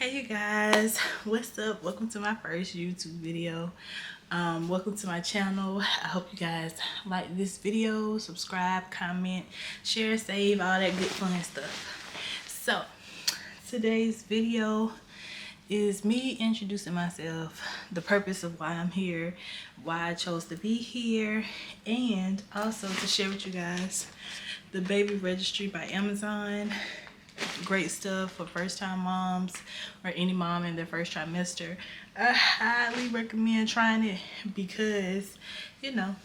Hey you guys, what's up? Welcome to my first YouTube video. Welcome to my channel. I hope you guys like this video, subscribe, comment, share, save, all that good fun stuff. So today's video is me introducing myself, the purpose of why I'm here, why I chose to be here, and also to share with you guys the baby registry by Amazon. Great stuff for first-time moms or any mom in their first trimester. I highly recommend trying it because, you know,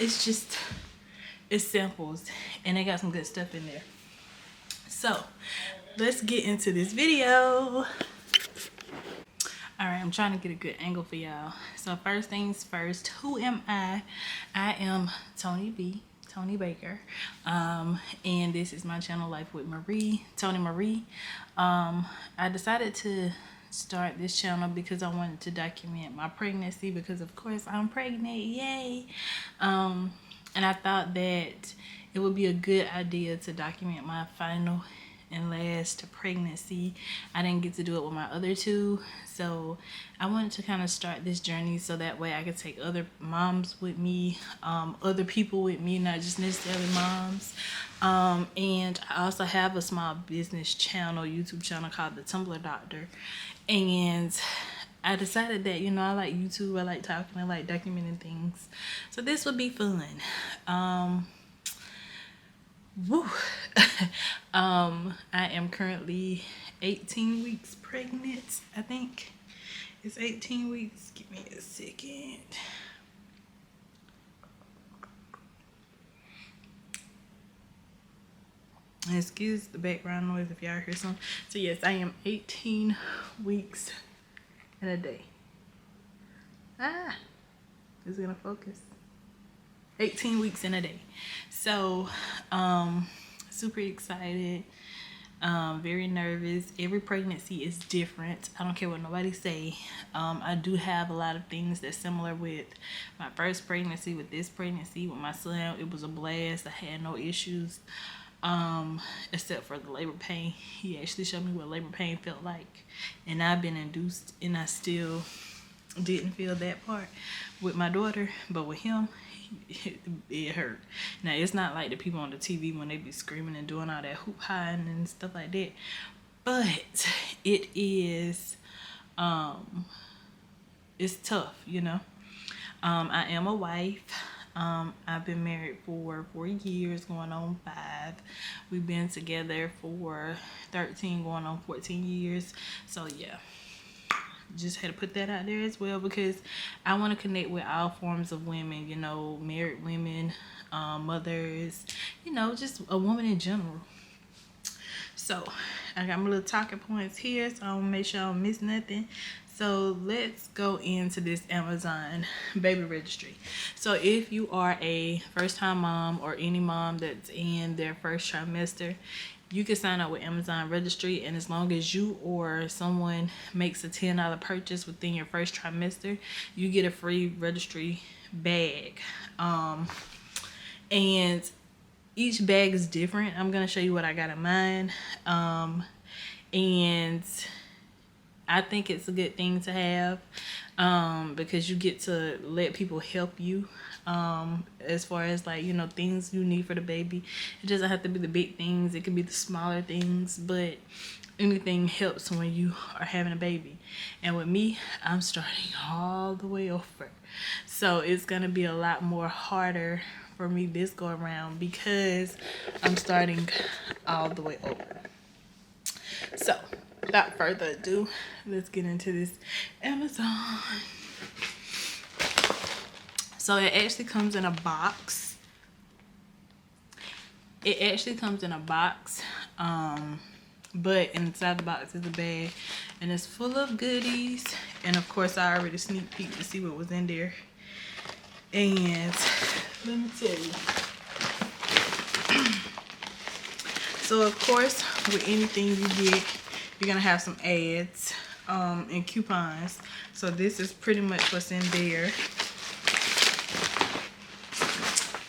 it's samples and they got some good stuff in there. So let's get into this video. All right, I'm trying to get a good angle for y'all. So first things first, who am I? I am Tony Baker, and this is my channel, Life with Tony Marie. I decided to start this channel because I wanted to document my pregnancy because of course I'm pregnant, yay. And I thought that it would be a good idea to document my final and last pregnancy. I didn't get to do it with my other two, so I wanted to kind of start this journey so that way I could take other moms with me, other people with me, not just necessarily moms. And I also have a small business channel, YouTube channel called The Tumblr Doctor, and I decided that, you know, I like YouTube, I like talking, I like documenting things, so this would be fun. I am currently 18 weeks pregnant. I think it's 18 weeks. Give me a second. Excuse the background noise if y'all hear some. So yes, I am 18 weeks in a day. Is it gonna focus? 18 weeks in a day. So super excited, very nervous. Every pregnancy is different. I don't care what nobody say. I do have a lot of things that's similar with my first pregnancy, with this pregnancy, with my son. It was a blast. I had no issues, except for the labor pain. He actually showed me what labor pain felt like, and I've been induced and I still didn't feel that part with my daughter, but with him, it hurt. Now it's not like the people on the TV when they be screaming and doing all that hoop hiding and stuff like that, but it is it's tough, you know. I am a wife. I've been married for 4 years, going on 5. We've been together for 13, going on 14 years. So yeah, just had to put that out there as well because I want to connect with all forms of women, you know, married women, mothers, you know, just a woman in general. So I got my little talking points here, so I want to make sure I don't miss nothing. So let's go into this Amazon baby registry. So if you are a first-time mom or any mom that's in their first trimester, you can sign up with Amazon registry, and as long as you or someone makes a $10 purchase within your first trimester, you get a free registry bag. And each bag is different. I'm gonna show you what I got in mind. And I think it's a good thing to have, because you get to let people help you, as far as, like, you know, things you need for the baby. It doesn't have to be the big things, it could be the smaller things, but anything helps when you are having a baby. And with me, I'm starting all the way over, so it's gonna be a lot more harder for me this go around because I'm starting all the way over. So without further ado, let's get into this Amazon. So it actually comes in a box. But inside the box is a bag, and it's full of goodies. And of course, I already sneak peeked to see what was in there. And let me tell you. So of course, with anything you get, you're gonna have some ads and coupons. So this is pretty much what's in there.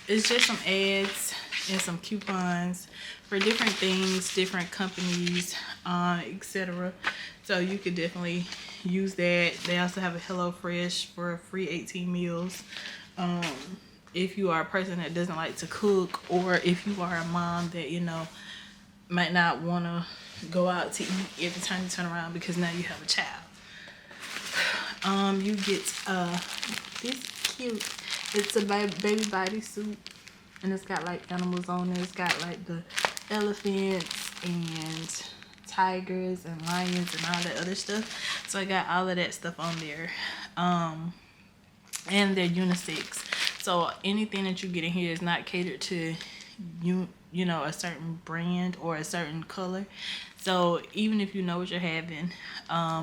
It's just some ads and some coupons for different things, different companies. etc. So you could definitely use that. They also have a HelloFresh for free 18 meals. If you are a person that doesn't like to cook, or if you are a mom that, you know, might not want to go out to eat every time you turn around because now you have a child. You get this cute, it's a baby body suit, and it's got like animals on it. It's got like the elephants and tigers and lions and all that other stuff. So I got all of that stuff on there. And they're unisex. So anything that you get in here is not catered to you know, a certain brand or a certain color. So even if you know what you're having,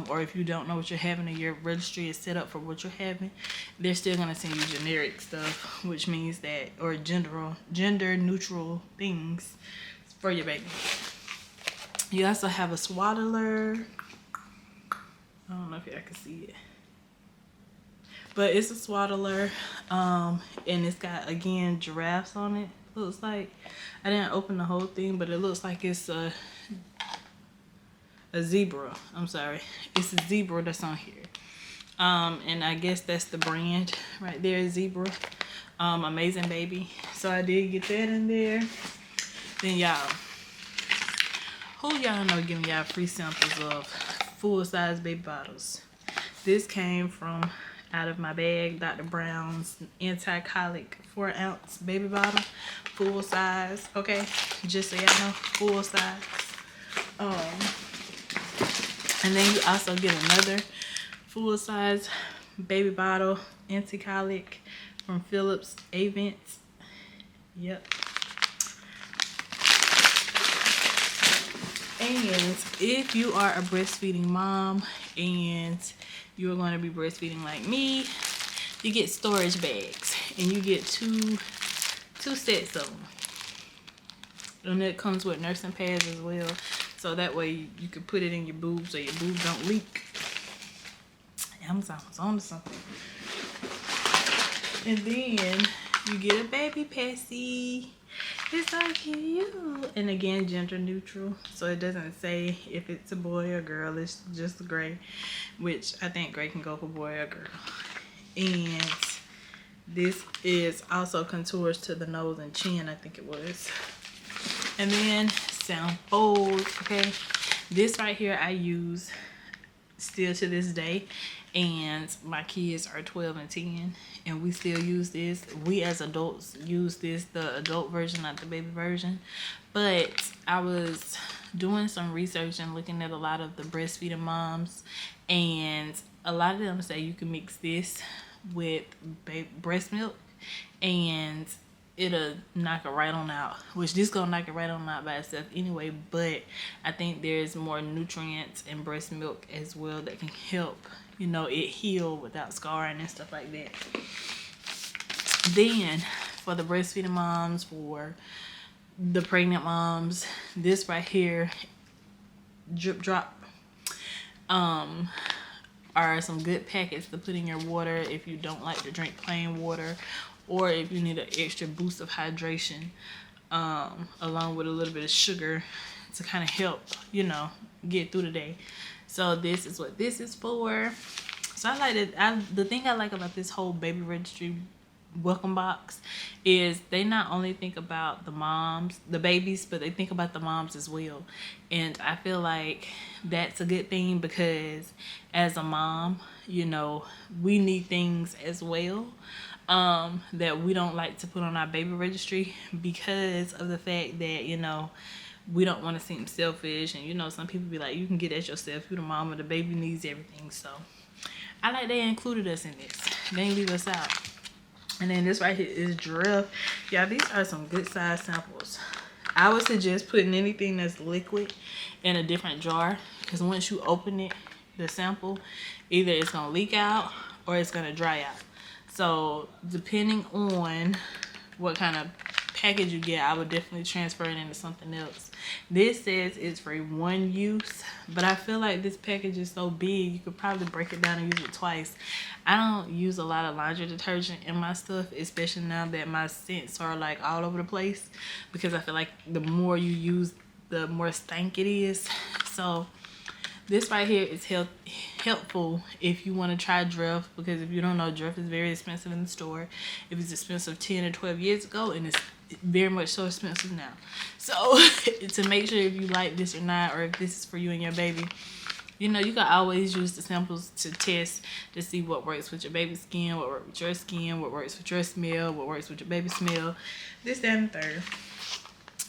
or if you don't know what you're having and your registry is set up for what you're having, they're still gonna send you generic stuff, which means that, or gender neutral things for your baby. You also have a swaddler. I don't know if y'all can see it, but it's a swaddler, and it's got, again, giraffes on it. Looks like, I didn't open the whole thing, but it looks like it's a zebra. I'm sorry, it's a zebra that's on here. And I guess that's the brand right there, Zebra. Amazing Baby. So I did get that in there. Then y'all, who y'all know giving y'all free samples of full-size baby bottles? This came from out of my bag, Dr. Brown's anti-colic 4-ounce baby bottle, full size. Okay, just so y'all know, full size. And then you also get another full size baby bottle, anti-colic, from Philips Avent. Yep. And if you are a breastfeeding mom and you're going to be breastfeeding like me, you get storage bags, and you get two sets of them, and it comes with nursing pads as well, so that way you can put it in your boobs so your boobs don't leak. Amazon was on to something. And then you get a baby passy. It's so cute. And again, gender neutral, so it doesn't say if it's a boy or girl. It's just gray, which I think gray can go for boy or girl. And this is also contours to the nose and chin, I think it was. And then samples. Okay, this right here I use still to this day, and my kids are 12 and 10, and we still use this. We as adults use this, the adult version, not the baby version. But I was doing some research and looking at a lot of the breastfeeding moms, and a lot of them say you can mix this with breast milk and it'll knock it right on out, which this gonna knock it right on out by itself anyway. But I think there's more nutrients in breast milk as well that can help, you know, it heal without scarring and stuff like that. Then for the breastfeeding moms, for the pregnant moms, this right here, Drip Drop, are some good packets to put in your water if you don't like to drink plain water, or if you need an extra boost of hydration, along with a little bit of sugar to kind of help, you know, get through the day. So this is what this is for. So I like it. The thing I like about this whole baby registry welcome box is they not only think about the moms, the babies, but they think about the moms as well. And I feel like that's a good thing, because as a mom, you know, we need things as well that we don't like to put on our baby registry, because of the fact that, you know, we don't want to seem selfish. And, you know, some people be like, you can get that yourself, you're the mama, the baby needs everything. So I like they included us in this, they didn't leave us out. And then this right here is Drift. Yeah, these are some good size samples. I would suggest putting anything that's liquid in a different jar, because once you open it, the sample, either it's gonna leak out or it's gonna dry out. So depending on what kind of package you get, I would definitely transfer it into something else. This says it's for one use, but I feel like this package is so big you could probably break it down and use it twice. I don't use a lot of laundry detergent in my stuff, especially now that my scents are like all over the place, because I feel like the more you use the more stank it is. So this right here is helpful if you want to try Drift, because if you don't know, Drift is very expensive in the store. It was expensive 10 or 12 years ago, and it's very much so expensive now. So to make sure if you like this or not, or if this is for you and your baby, you know, you can always use the samples to test to see what works with your baby's skin, what works with your skin, what works with your smell, what works with your baby's smell, this, that, and the third.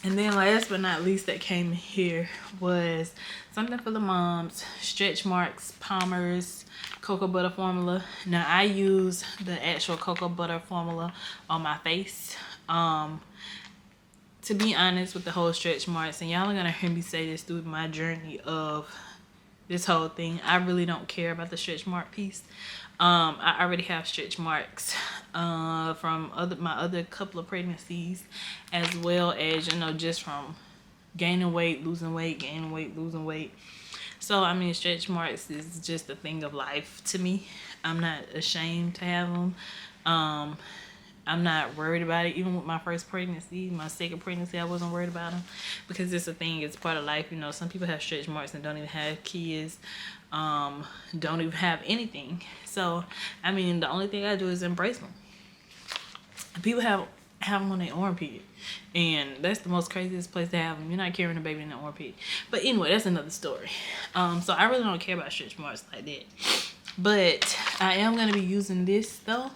And then last but not least that came here was something for the moms, stretch marks, Palmer's cocoa butter formula. Now I use the actual cocoa butter formula on my face. To be honest with the whole stretch marks, and y'all are gonna hear me say this through my journey of this whole thing, I really don't care about the stretch mark piece. I already have stretch marks from my other couple of pregnancies, as well as, you know, just from gaining weight, losing weight, gaining weight, losing weight. So I mean, stretch marks is just a thing of life to me. I'm not ashamed to have them. I'm not worried about it. Even with my first pregnancy, my second pregnancy, I wasn't worried about them, because it's a thing, it's part of life. You know, some people have stretch marks and don't even have kids, don't even have anything. So I mean, the only thing I do is embrace them. People have them on their armpit, and that's the most craziest place to have them. You're not carrying a baby in the armpit. But anyway, that's another story. So I really don't care about stretch marks like that. But I am going to be using this though,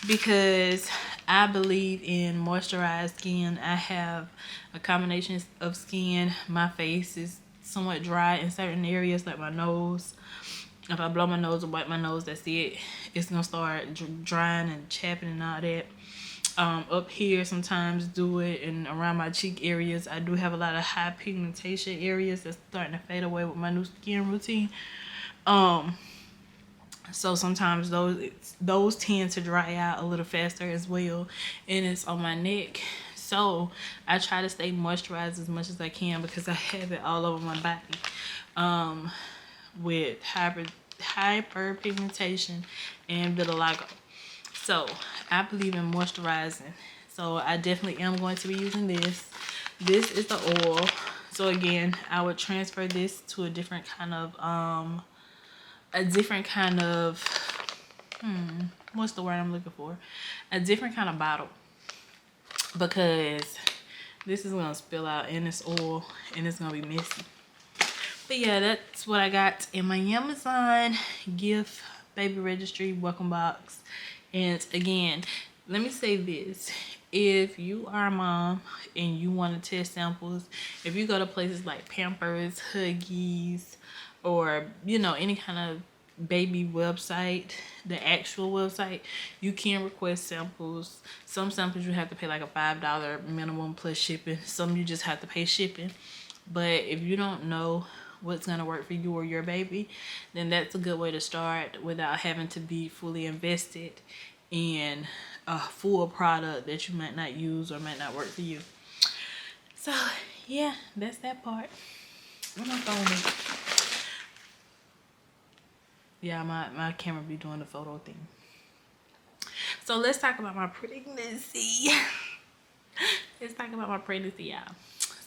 because I believe in moisturized skin. I have a combination of skin. My face is somewhat dry in certain areas, like my nose. If I blow my nose or wipe my nose, that's it. It's gonna start drying and chapping and all that. Up here sometimes do it, and around my cheek areas I do have a lot of high pigmentation areas that's starting to fade away with my new skin routine. So sometimes those tend to dry out a little faster as well, and it's on my neck. So I try to stay moisturized as much as I can, because I have it all over my body, with hyperpigmentation and vitiligo. So I believe in moisturizing. So I definitely am going to be using this. This is the oil. So again, I would transfer this to a different kind of what's the word I'm looking for? A different kind of bottle, because this is gonna spill out in this oil and it's gonna be messy. But yeah, that's what I got in my Amazon gift baby registry welcome box. And again, let me say this: if you are a mom and you want to test samples, if you go to places like Pampers, Huggies, or you know, any kind of baby website, the actual website, you can request samples. Some samples you have to pay like a $5 minimum plus shipping. Some you just have to pay shipping. But if you don't know what's gonna work for you or your baby, then that's a good way to start without having to be fully invested in a full product that you might not use or might not work for you. So yeah, that's that part. Where my phone is? Yeah, my camera be doing the photo thing. So let's talk about my pregnancy. Let's talk about my pregnancy, y'all.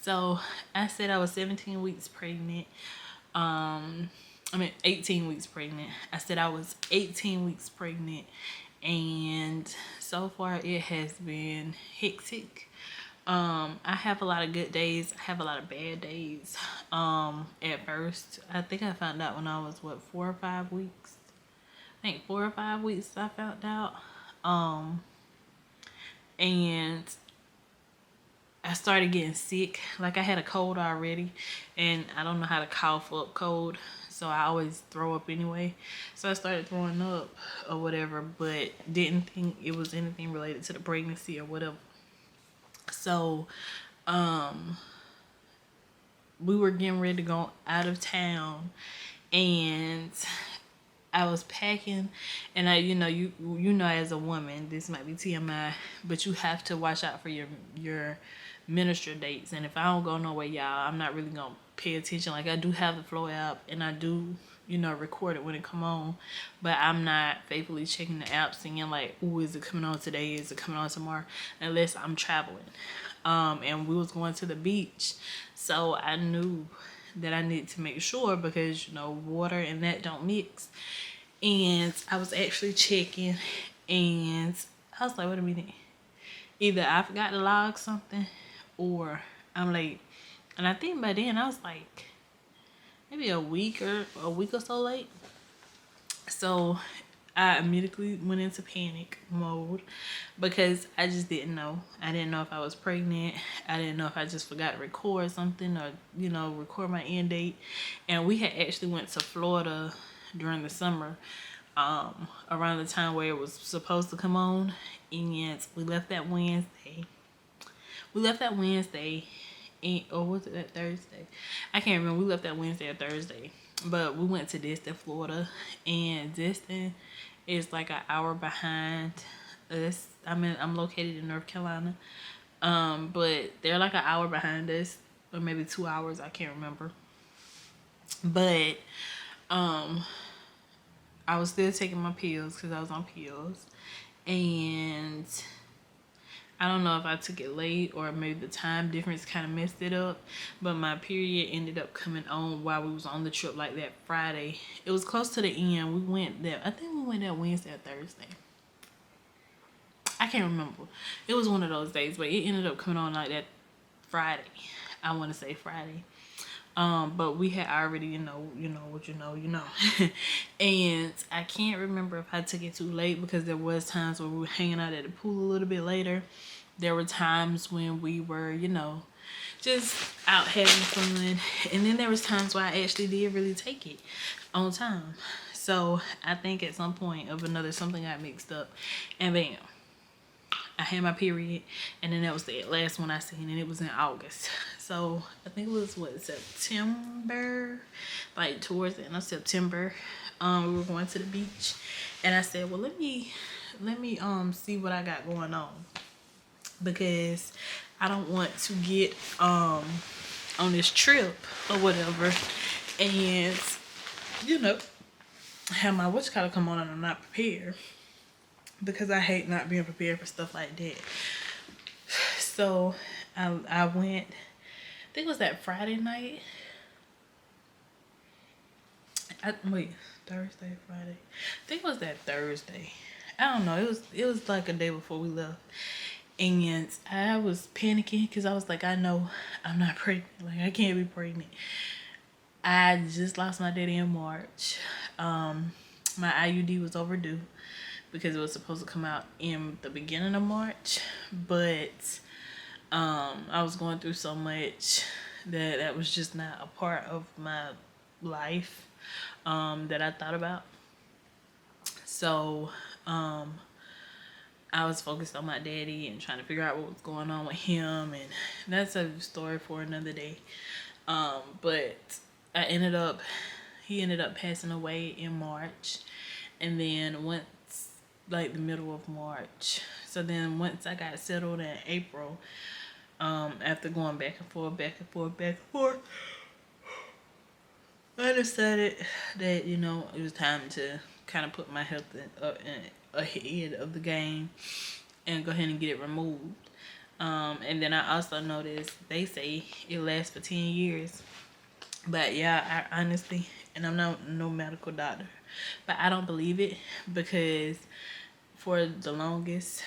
So I said I was 17 weeks pregnant. 18 weeks pregnant. I said I was 18 weeks pregnant, and so far it has been hectic. I have a lot of good days. I have a lot of bad days. At first, I think I found out when I was 4 or 5 weeks. I think 4 or 5 weeks I found out. And I started getting sick. Like I had a cold already, and I don't know how to cough up cold, so I always throw up anyway. So I started throwing up or whatever, but didn't think it was anything related to the pregnancy or whatever. So we were getting ready to go out of town, and I was packing, and you know as a woman, this might be TMI, but you have to watch out for your menstrual dates. And if I don't go nowhere, y'all, I'm not really gonna pay attention. Like, I do have the Flow app, and I do, you know, record it when it come on, but I'm not faithfully checking the app, seeing like, oh, is it coming on today, is it coming on tomorrow, unless I'm traveling. And we was going to the beach, so I knew that I need to make sure, because, you know, water and that don't mix. And I was actually checking, and I was like, wait a minute, either I forgot to log something or I'm late. And I think by then I was like maybe a week or so late. So I immediately went into panic mode, because I just didn't know. I didn't know if I was pregnant. I didn't know if I just forgot to record something, or, you know, record my end date. And we had actually went to Florida during the summer, around the time where it was supposed to come on. And we left that Wednesday. Or was it that Thursday? I can't remember. We left that Wednesday or Thursday. But we went to Destin, Florida, and Destin is like an hour behind us. I'm located in North Carolina, but they're like an hour behind us, or maybe 2 hours. I can't remember. But I was still taking my pills, because I was on pills, and I don't know if I took it late, or maybe the time difference kind of messed it up, but my period ended up coming on while we was on the trip, like that Friday. It was close to the end. We went there, I think we went there Wednesday or Thursday. I can't remember. It was one of those days, but it ended up coming on like that Friday. I want to say Friday. But we had already, you know. And I can't remember if I took it too late, because there was times where we were hanging out at the pool a little bit later. There were times when we were, you know, just out having fun. And then there was times where I actually did really take it on time. So I think at some point of another, something got mixed up, and bam, I had my period. And then that was the last one I seen, and it was in August. So I think it was September, like towards the end of September. We were going to the beach, and I said, well, let me see what I got going on, because I don't want to get on this trip or whatever, and, you know, have my come on and I'm not prepared, because I hate not being prepared for stuff like that. So I went, I think it was that Friday night. Thursday, Friday. I think it was that Thursday. I don't know. It was like a day before we left. And I was panicking, because I was like, I know I'm not pregnant. Like, I can't be pregnant. I just lost my daddy in March. My IUD was overdue, because it was supposed to come out in the beginning of March. But I was going through so much that was just not a part of my life that I thought about. So I was focused on my daddy and trying to figure out what was going on with him, and that's a story for another day. But he ended up passing away in March, and then once, like the middle of March. So then once I got settled in April, after going back and forth, I decided that, you know, it was time to kind of put my health ahead of the game and go ahead and get it removed. And then I also noticed they say it lasts for 10 years. But yeah, I honestly, and I'm not no medical doctor, but I don't believe it, because for the longest,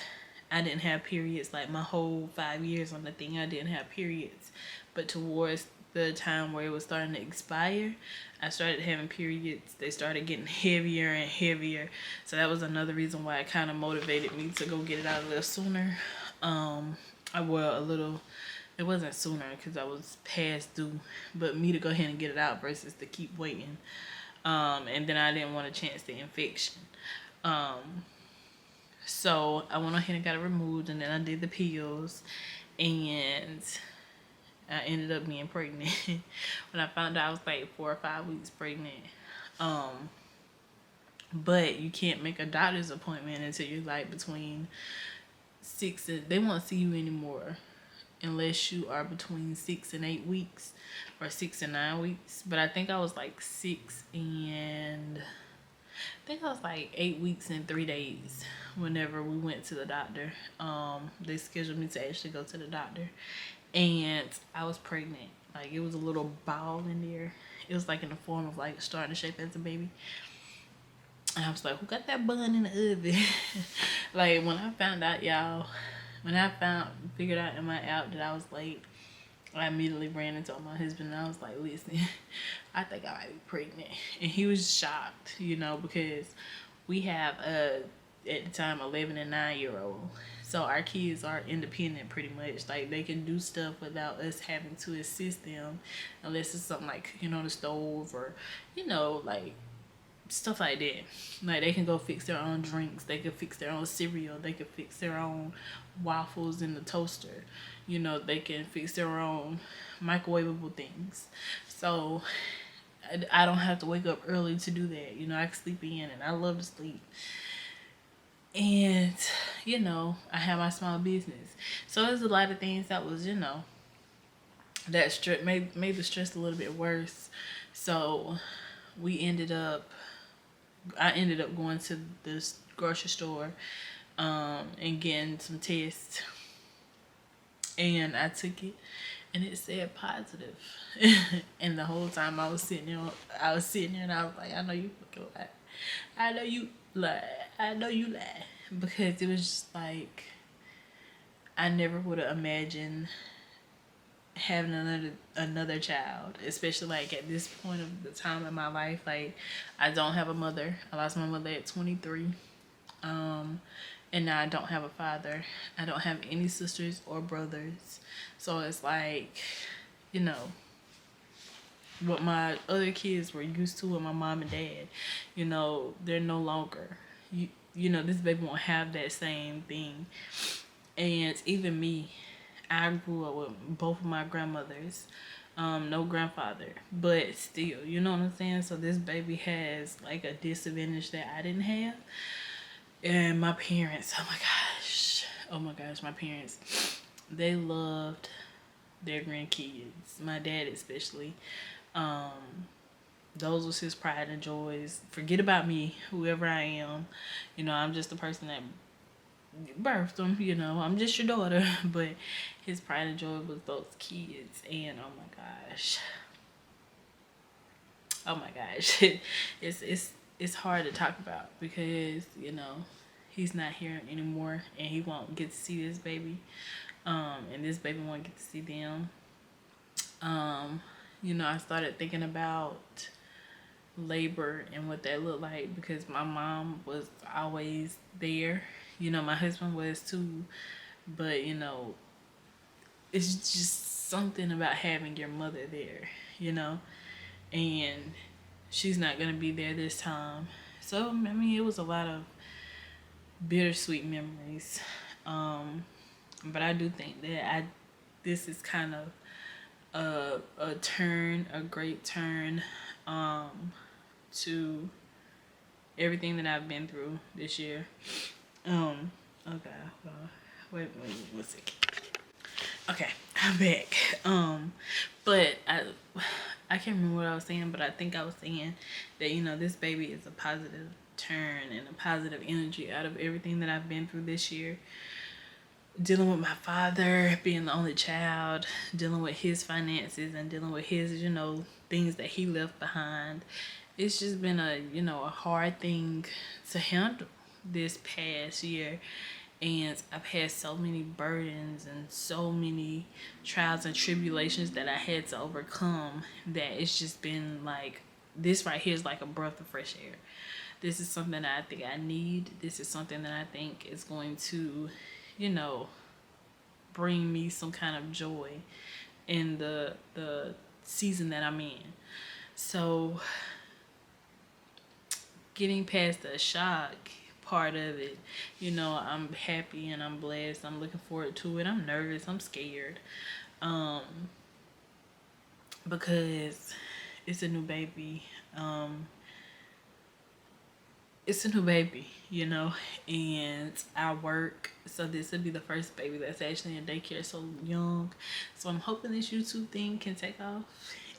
I didn't have periods. Like my whole 5 years on the thing, I didn't have periods. But towards the time where it was starting to expire, I started having periods. They started getting heavier and heavier. So that was another reason why it kind of motivated me to go get it out a little sooner. It wasn't sooner, because I was past due, but me to go ahead and get it out versus to keep waiting. And then I didn't want to chance the infection. So I went ahead and got it removed, and then I did the pills, and I ended up being pregnant. When I found out, I was like 4 or 5 weeks pregnant. But you can't make a doctor's appointment until you're like between 6 and they won't see you anymore unless you are between 6 and 8 weeks or 6 and 9 weeks. But I think I was like 8 weeks and 3 days whenever we went to the doctor. They scheduled me to actually go to the doctor, and I was pregnant. Like, it was a little ball in there. It was like in the form of like starting to shape as a baby. And I was like, who got that bun in the oven? Like, when I found out, y'all, figured out in my app that I was late, I immediately ran and told my husband, and I was like, listen, I think I might be pregnant. And he was shocked, you know, because we have at the time 11 and 9-year-old. So our kids are independent pretty much. Like, they can do stuff without us having to assist them, unless it's something like cooking on the stove or, you know, like stuff like that. Like, they can go fix their own drinks, they can fix their own cereal, they can fix their own waffles in the toaster, you know, they can fix their own microwavable things. So I don't have to wake up early to do that. You know, I can sleep in, and I love to sleep. And, you know, I have my small business. So there's a lot of things that was, you know, that made the stress a little bit worse. So I ended up going to this grocery store and getting some tests. And I took it, and it said positive. And the whole time I was sitting there and I was like, I know you fucking lie. I know you lie. I know you lie. Because it was just like, I never would have imagined having another child, especially like at this point of the time in my life. Like, I don't have a mother. I lost my mother at 23. And now I don't have a father. I don't have any sisters or brothers. So it's like, you know, what my other kids were used to with my mom and dad, you know, they're no longer. You know, this baby won't have that same thing. And even me, I grew up with both of my grandmothers. No grandfather, but still, you know what I'm saying? So this baby has like a disadvantage that I didn't have. And my parents, oh my gosh, my parents, they loved their grandkids. My dad especially. Those was his pride and joys. Forget about me, whoever I am. You know, I'm just the person that birthed them, you know. I'm just your daughter. But his pride and joy was those kids. And oh my gosh. It's hard to talk about because, you know, he's not here anymore, and he won't get to see this baby. And this baby won't get to see them. You know, I started thinking about labor and what that looked like, because my mom was always there. You know, my husband was too. But, you know, it's just something about having your mother there, you know. And she's not going to be there this time. So, I mean, it was a lot of bittersweet memories. But I do think that this is kind of a great turn to everything that I've been through this year. Okay, wait 1 second. Okay, I'm back. But I can't remember what I was saying, but I think I was saying that, you know, this baby is a positive turn and a positive energy out of everything that I've been through this year. Dealing with my father, being the only child, dealing with his finances, and dealing with his, you know, things that he left behind. It's just been a hard thing to handle this past year. And I've had so many burdens and so many trials and tribulations that I had to overcome, that it's just been like, this right here is like a breath of fresh air. This is something that I think I need. This is something that I think is going to, you know, bring me some kind of joy in the season that I'm in. So getting past the shock part of it, you know, I'm happy and I'm blessed. I'm looking forward to it. I'm nervous. I'm scared. Because it's a new baby. it's a new baby, you know, and I work, so this will be the first baby that's actually in daycare so young. So I'm hoping this YouTube thing can take off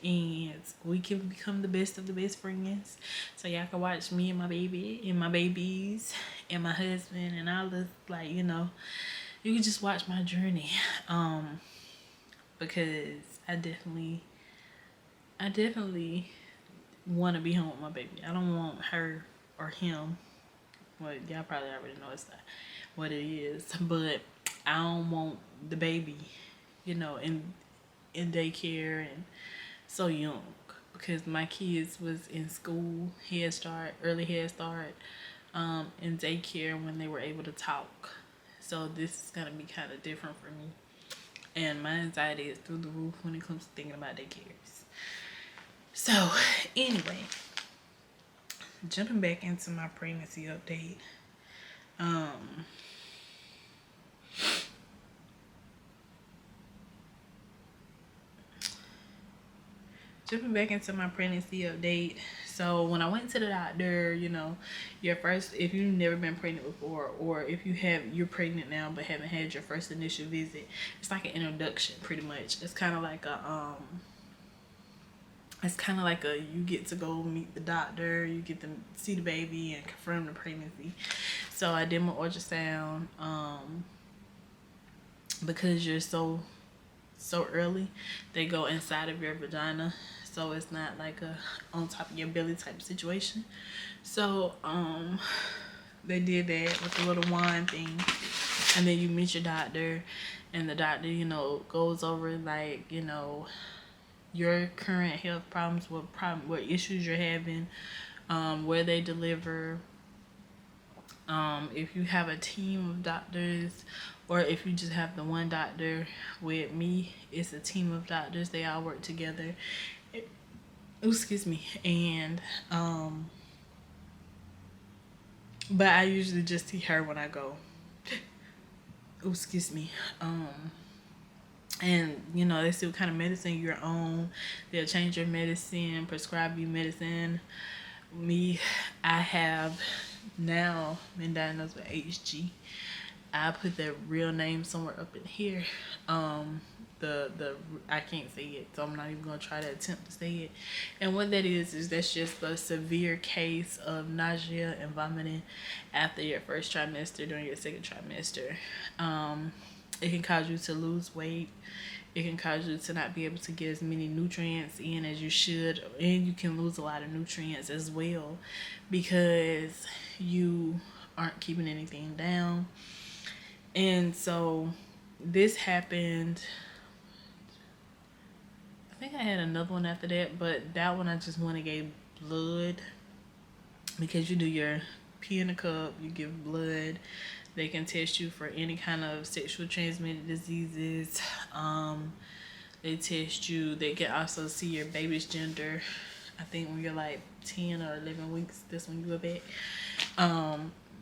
and we can become the best of the best friends. So y'all can watch me and my baby and my babies and my husband and all this, like, you know, you can just watch my journey. Because I definitely want to be home with my baby. I don't want her or him. Well, y'all probably already know it's not what it is, but I don't want the baby, you know, in daycare and so young, because my kids was in school, head start, early head start, in daycare when they were able to talk. So this is gonna be kind of different for me, and my anxiety is through the roof when it comes to thinking about daycares. So anyway, jumping back into my pregnancy update. Um, Jumping back into my pregnancy update. So when I went to the doctor, you know, your first, if you've never been pregnant before, or if you're pregnant now but haven't had your first initial visit, it's like an introduction pretty much. It's kind of like a, you get to go meet the doctor, you get to see the baby and confirm the pregnancy. So I did my ultrasound, because you're so early, they go inside of your vagina, so it's not like a on top of your belly type situation. So they did that with the little wand thing, and then you meet your doctor, and the doctor, you know, goes over, like, you know, your current health problems, what issues you're having, where they deliver, if you have a team of doctors, or if you just have the one doctor. With me, it's a team of doctors, they all work together. Excuse me. And but I usually just see her when I go. Excuse me. And you know, they see what kind of medicine you're on, they'll change your medicine, prescribe you medicine. Me, I have now been diagnosed with HG. I put the real name somewhere up in here. The I can't say it, so I'm not even gonna try to attempt to say it. And what that is that's just a severe case of nausea and vomiting after your first trimester, during your second trimester. It can cause you to lose weight. It can cause you to not be able to get as many nutrients in as you should, and you can lose a lot of nutrients as well because you aren't keeping anything down. And so this happened, I think I had another one after that, but that one I just went and gave blood, because you do your pee in a cup, you give blood. They can test you for any kind of sexual transmitted diseases. They test you. They can also see your baby's gender. I think when you're like 10 or 11 weeks, that's when you go back.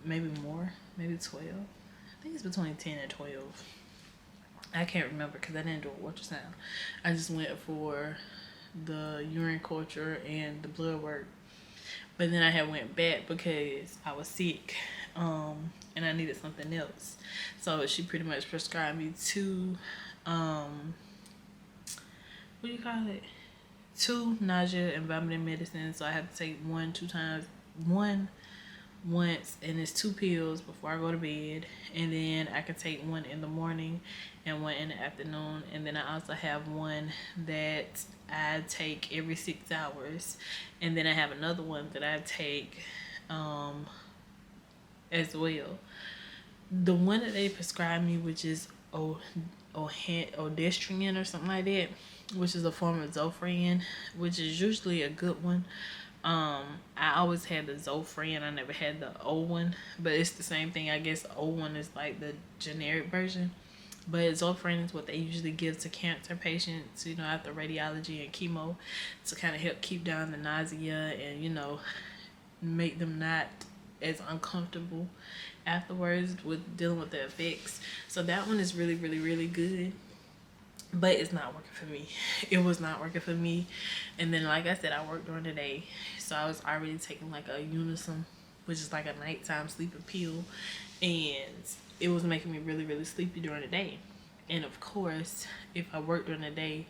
Maybe more, maybe 12. I think it's between 10 and 12. I can't remember because I didn't do an ultrasound. I just went for the urine culture and the blood work. But then I had went back because I was sick, and I needed something else. So she pretty much prescribed me two, what do you call it? 2 nausea and vomiting medicines. So I have to take one once, and it's 2 pills before I go to bed, and then I can take one in the morning and one in the afternoon. And then I also have one that I take every 6 hours, and then I have another one that I take as well. The one that they prescribed me, which is odestrine or something like that, which is a form of Zofran, which is usually a good one. I always had the Zofran, I never had the O one, but it's the same thing. I guess O one is like the generic version, but Zofran is what they usually give to cancer patients, you know, after radiology and chemo, to kind of help keep down the nausea and, you know, make them not as uncomfortable afterwards with dealing with the effects. So that one is really, really, really good, but it's not working for me. It was not working for me. And then, like I said, I worked during the day, so I was already taking like a unison, which is like a nighttime sleeping pill, and it was making me really, really sleepy during the day. And of course, if I work during the day,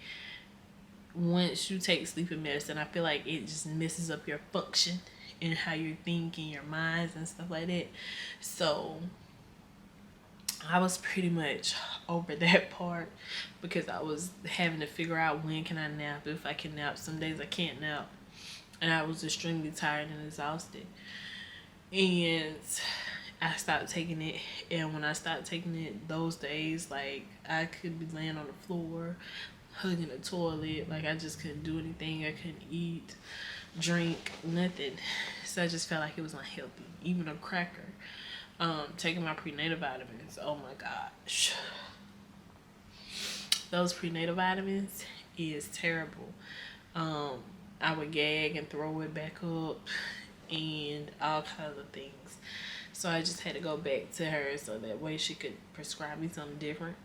once you take sleeping medicine, I feel like it just messes up your function and how you're thinking, your minds and stuff like that. So I was pretty much over that part because I was having to figure out when can I nap, if I can nap. Some days I can't nap, and I was extremely tired and exhausted. And I stopped taking it, and when I stopped taking it, those days, like, I could be laying on the floor, hugging the toilet, like I just couldn't do anything. I couldn't eat, drink, nothing. So I just felt like it was unhealthy. Even a cracker. Taking my prenatal vitamins, oh my gosh, those prenatal vitamins is terrible. I would gag and throw it back up and all kinds of things. So I just had to go back to her so that way she could prescribe me something different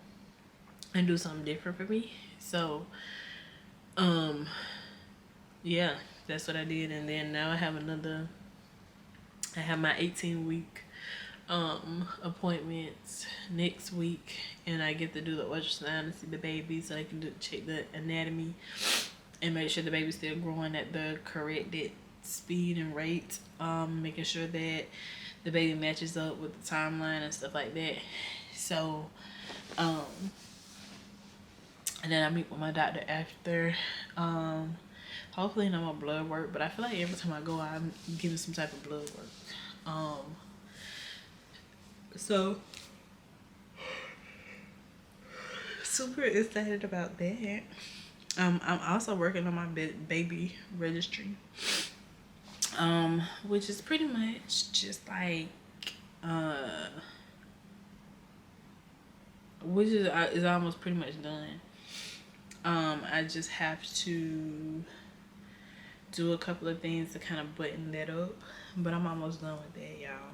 and do something different for me. So yeah, that's what I did. And then now I have my 18-week appointments next week, and I get to do the ultrasound to see the baby so I can check the anatomy and make sure the baby's still growing at the corrected speed and rate, making sure that the baby matches up with the timeline and stuff like that. So and then I meet with my doctor after, hopefully no more blood work, but I feel like every time I go I'm getting some type of blood work. So super excited about that. I'm also working on my baby registry, which is pretty much just like which is almost pretty much done. I just have to do a couple of things to kind of button that up, but I'm almost done with that, y'all.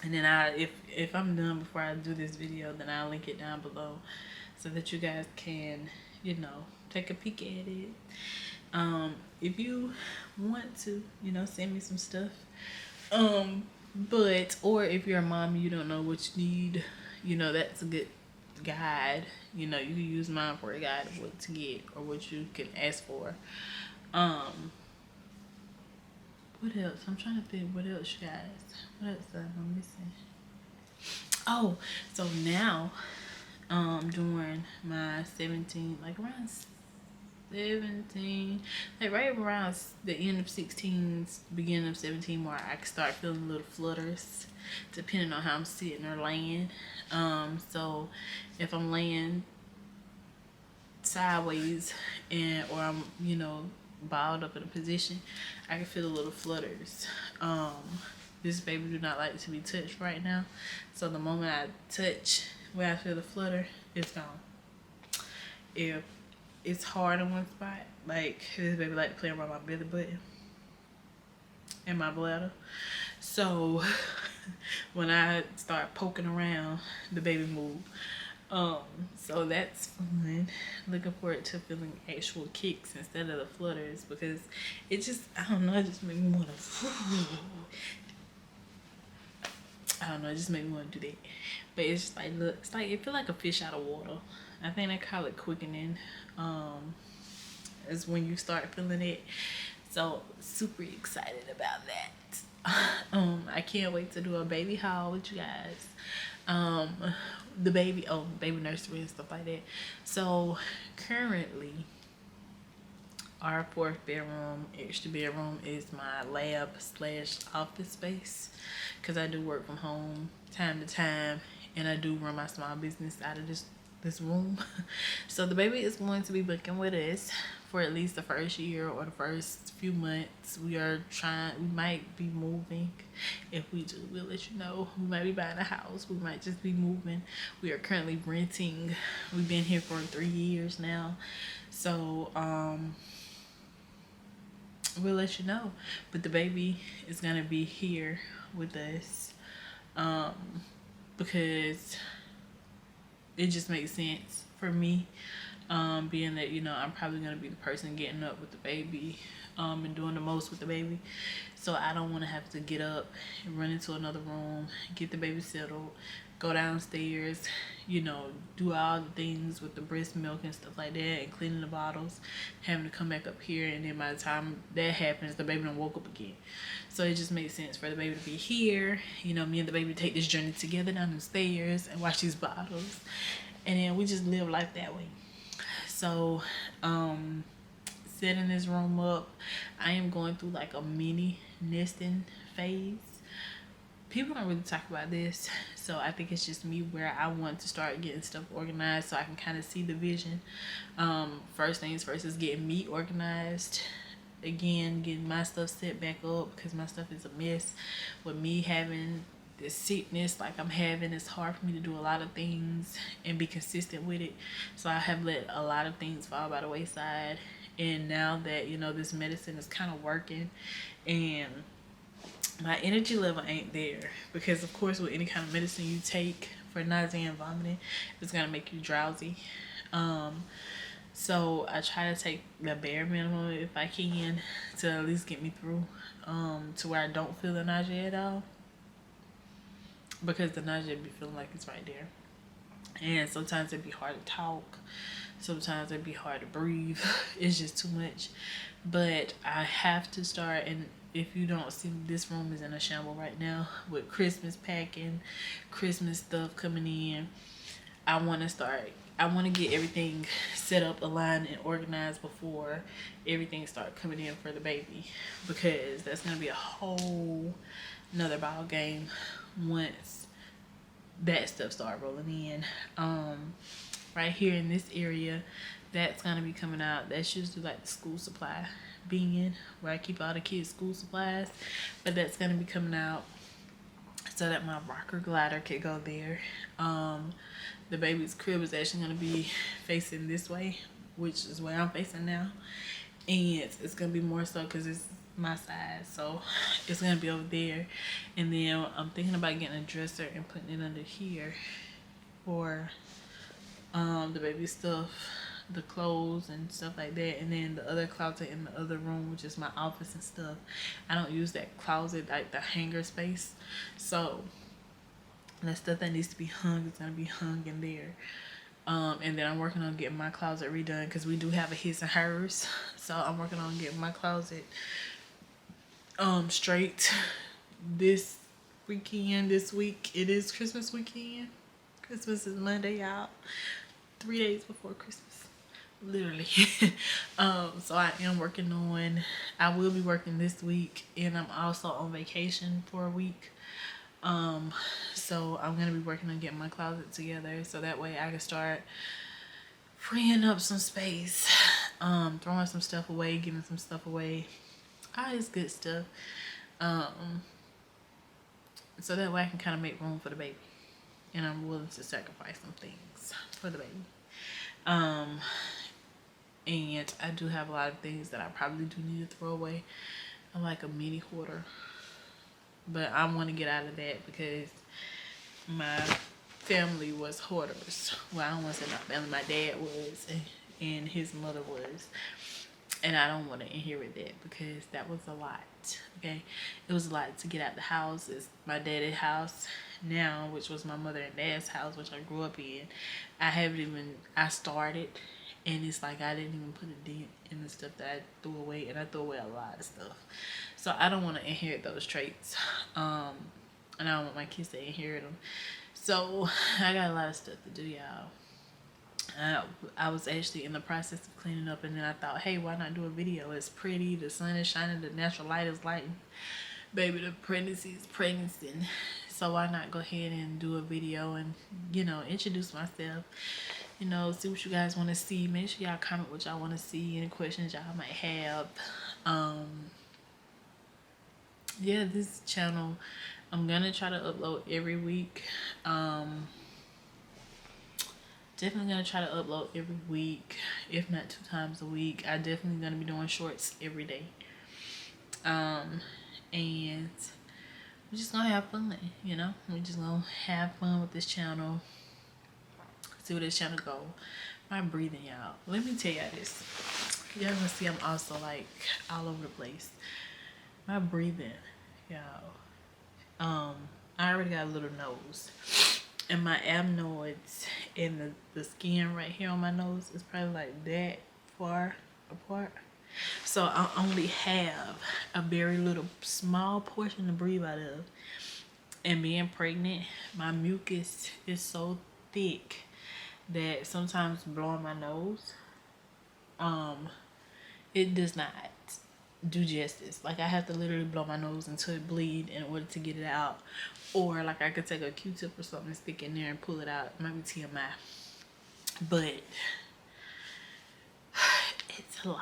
And then if I'm done before I do this video, then I'll link it down below so that you guys can, you know, take a peek at it. If you want to, you know, send me some stuff. Or if you're a mom and you don't know what you need, you know, that's a good guide. You know, you can use mine for a guide of what to get or what you can ask for. What else? I'm trying to think what else, you guys. What else am I missing? Oh, so now, during my 17, like around 17, like right around the end of 16, beginning of 17, where I start feeling little flutters, depending on how I'm sitting or laying. So if I'm laying sideways or I'm, you know, balled up in a position, I can feel the little flutters. This baby do not like to be touched right now, so the moment I touch where I feel the flutter, it's gone. If it's hard in one spot, like this baby like to play around my belly button and my bladder, so when I start poking around, the baby move. So that's fun. Looking forward to feeling actual kicks instead of the flutters, because it just, I don't know, it just made me want to, I don't know, it just made me want to do that. But it's just like, look, it's like, it feel like a fish out of water. I think they call it quickening, is when you start feeling it. So super excited about that. I can't wait to do a baby haul with you guys. The baby nursery and stuff like that. So currently our 4th bedroom, extra bedroom, is my lab / office space, because I do work from home time to time, and I do run my small business out of this room. So the baby is going to be booking with us for at least the first year or the first few months. We might be moving. If we do, we'll let you know. We might be buying a house. We might just be moving. We are currently renting. We've been here for 3 years now. So we'll let you know. But the baby is gonna be here with us, because it just makes sense for me, being that, you know, I'm probably gonna be the person getting up with the baby and doing the most with the baby. So I don't want to have to get up and run into another room, get the baby settled, go downstairs, you know, do all the things with the breast milk and stuff like that, and cleaning the bottles, having to come back up here, and then by the time that happens, the baby done woke up again. So it just makes sense for the baby to be here, you know, me and the baby take this journey together down the stairs and watch these bottles, and then we just live life that way. So setting this room up, I am going through like a mini nesting phase. People don't really talk about this, so I think it's just me where I want to start getting stuff organized so I can kind of see the vision. First things first is getting me organized again, getting my stuff set back up, because my stuff is a mess. With me having this sickness like I'm having, it's hard for me to do a lot of things and be consistent with it. So I have let a lot of things fall by the wayside, and now that, you know, this medicine is kind of working and my energy level ain't there, because of course with any kind of medicine you take for nausea and vomiting, it's gonna make you drowsy. So I try to take the bare minimum if I can to at least get me through, to where I don't feel the nausea at all, because the nausea be feeling like it's right there. And sometimes it'd be hard to talk, sometimes it'd be hard to breathe. It's just too much. But I have to start, and if you don't see, this room is in a shamble right now with Christmas packing, Christmas stuff coming in. I want to get everything set up, aligned, and organized before everything start coming in for the baby, because that's going to be a whole another ball game once that stuff start rolling in. Right here in this area, that's going to be coming out. That's usually like the school supply bin, where I keep all the kids' school supplies, but that's going to be coming out so that my rocker glider could go there. The baby's crib is actually going to be facing this way, which is where I'm facing now, and it's going to be more so because it's my side, so it's going to be over there. And then I'm thinking about getting a dresser and putting it under here for the baby stuff, the clothes and stuff like that. And then the other closet in the other room, which is my office and stuff, I don't use that closet, like the hanger space, so the stuff that needs to be hung is going to be hung in there. And then I'm working on getting my closet redone, because we do have a his and hers, so I'm working on getting my closet straight this weekend. This week, it is Christmas weekend. Christmas is Monday, y'all. 3 days before Christmas, literally. So I am working on, I will be working this week, and I'm also on vacation for a week. So I'm gonna be working on getting my closet together, so that way I can start freeing up some space, throwing some stuff away, giving some stuff away, all this good stuff. So that way I can kind of make room for the baby, and I'm willing to sacrifice some things for the baby. And I do have a lot of things that I probably do need to throw away. I'm like a mini hoarder, but I want to get out of that, because my family was hoarders. Well, I don't want to say my family, my dad was, and his mother was, and I don't want to inherit that, because that was a lot. Okay, it was a lot to get out the house. It's my daddy's house now, which was my mother and dad's house, which I grew up in. I started, and it's like I didn't even put a dent in the stuff that I threw away, and I threw away a lot of stuff. So I don't want to inherit those traits, and I don't want my kids to inherit them. So I got a lot of stuff to do, y'all. I was actually in the process of cleaning up, and then I thought, hey, why not do a video? It's pretty, the sun is shining, the natural light is lighting. Baby, the pregnancy is pregnancy. So why not go ahead and do a video and, you know, introduce myself, you know, see what you guys want to see. Make sure y'all comment what y'all want to see, any questions y'all might have. Yeah, this channel, I'm gonna try to upload every week. Definitely gonna try to upload every week, if not 2 times a week. I definitely gonna be doing shorts every day. And we're just gonna have fun, you know. We're just gonna have fun with this channel. See where this channel go. My breathing, y'all. Let me tell y'all this. Y'all gonna see I'm also like all over the place. My breathing, y'all. I already got a little nose, and my adenoids and the skin right here on my nose is probably like that far apart. So I only have a very little small portion to breathe out of. And being pregnant, my mucus is so thick that sometimes blowing my nose, it does not do justice. Like, I have to literally blow my nose until it bleed in order to get it out. Or like I could take a Q-tip or something and stick in there and pull it out. It might be TMI. But it's a lot.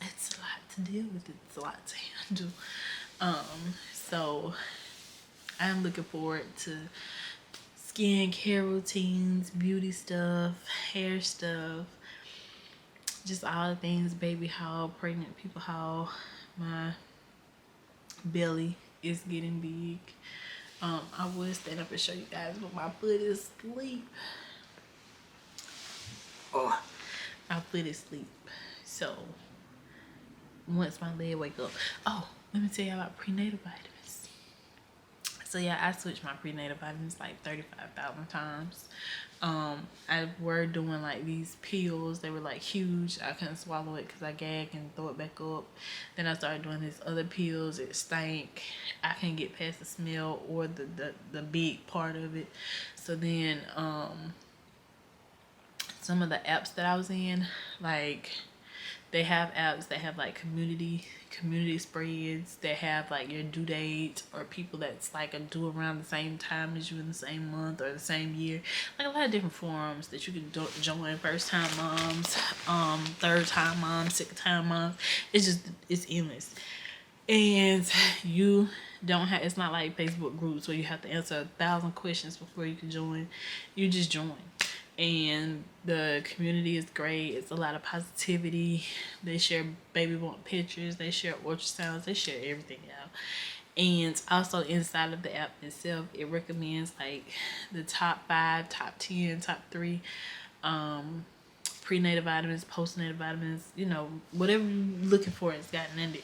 It's a lot to deal with. It's a lot to handle. So I'm looking forward to skincare routines, beauty stuff, hair stuff, just all the things baby haul, pregnant people haul. My belly is getting big. I would stand up and show you guys, but my foot is asleep. Oh, my foot is asleep. So once my leg wake up, oh, let me tell you about prenatal vitamins. So yeah, I switched my prenatal vitamins like 35,000 times. I were doing like these pills. They were like huge. I couldn't swallow it because I gagged and throw it back up. Then I started doing these other pills. It stank. I couldn't get past the smell or the big part of it. So then some of the apps that I was in, like, they have apps that have like community spreads that have like your due date, or people that's like a due around the same time as you in the same month or the same year. Like a lot of different forums that you can join. First time moms, third time moms, second time moms. It's endless. And you don't have, it's not like Facebook groups where you have to answer 1,000 questions before you can join. You just join. And the community is great. It's a lot of positivity. They share baby bump pictures. They share ultrasounds. They share everything out. And also inside of the app itself, it recommends like the top 5, top 10, top 3 prenatal vitamins, postnatal vitamins, you know, whatever you're looking for, it's gotten in there.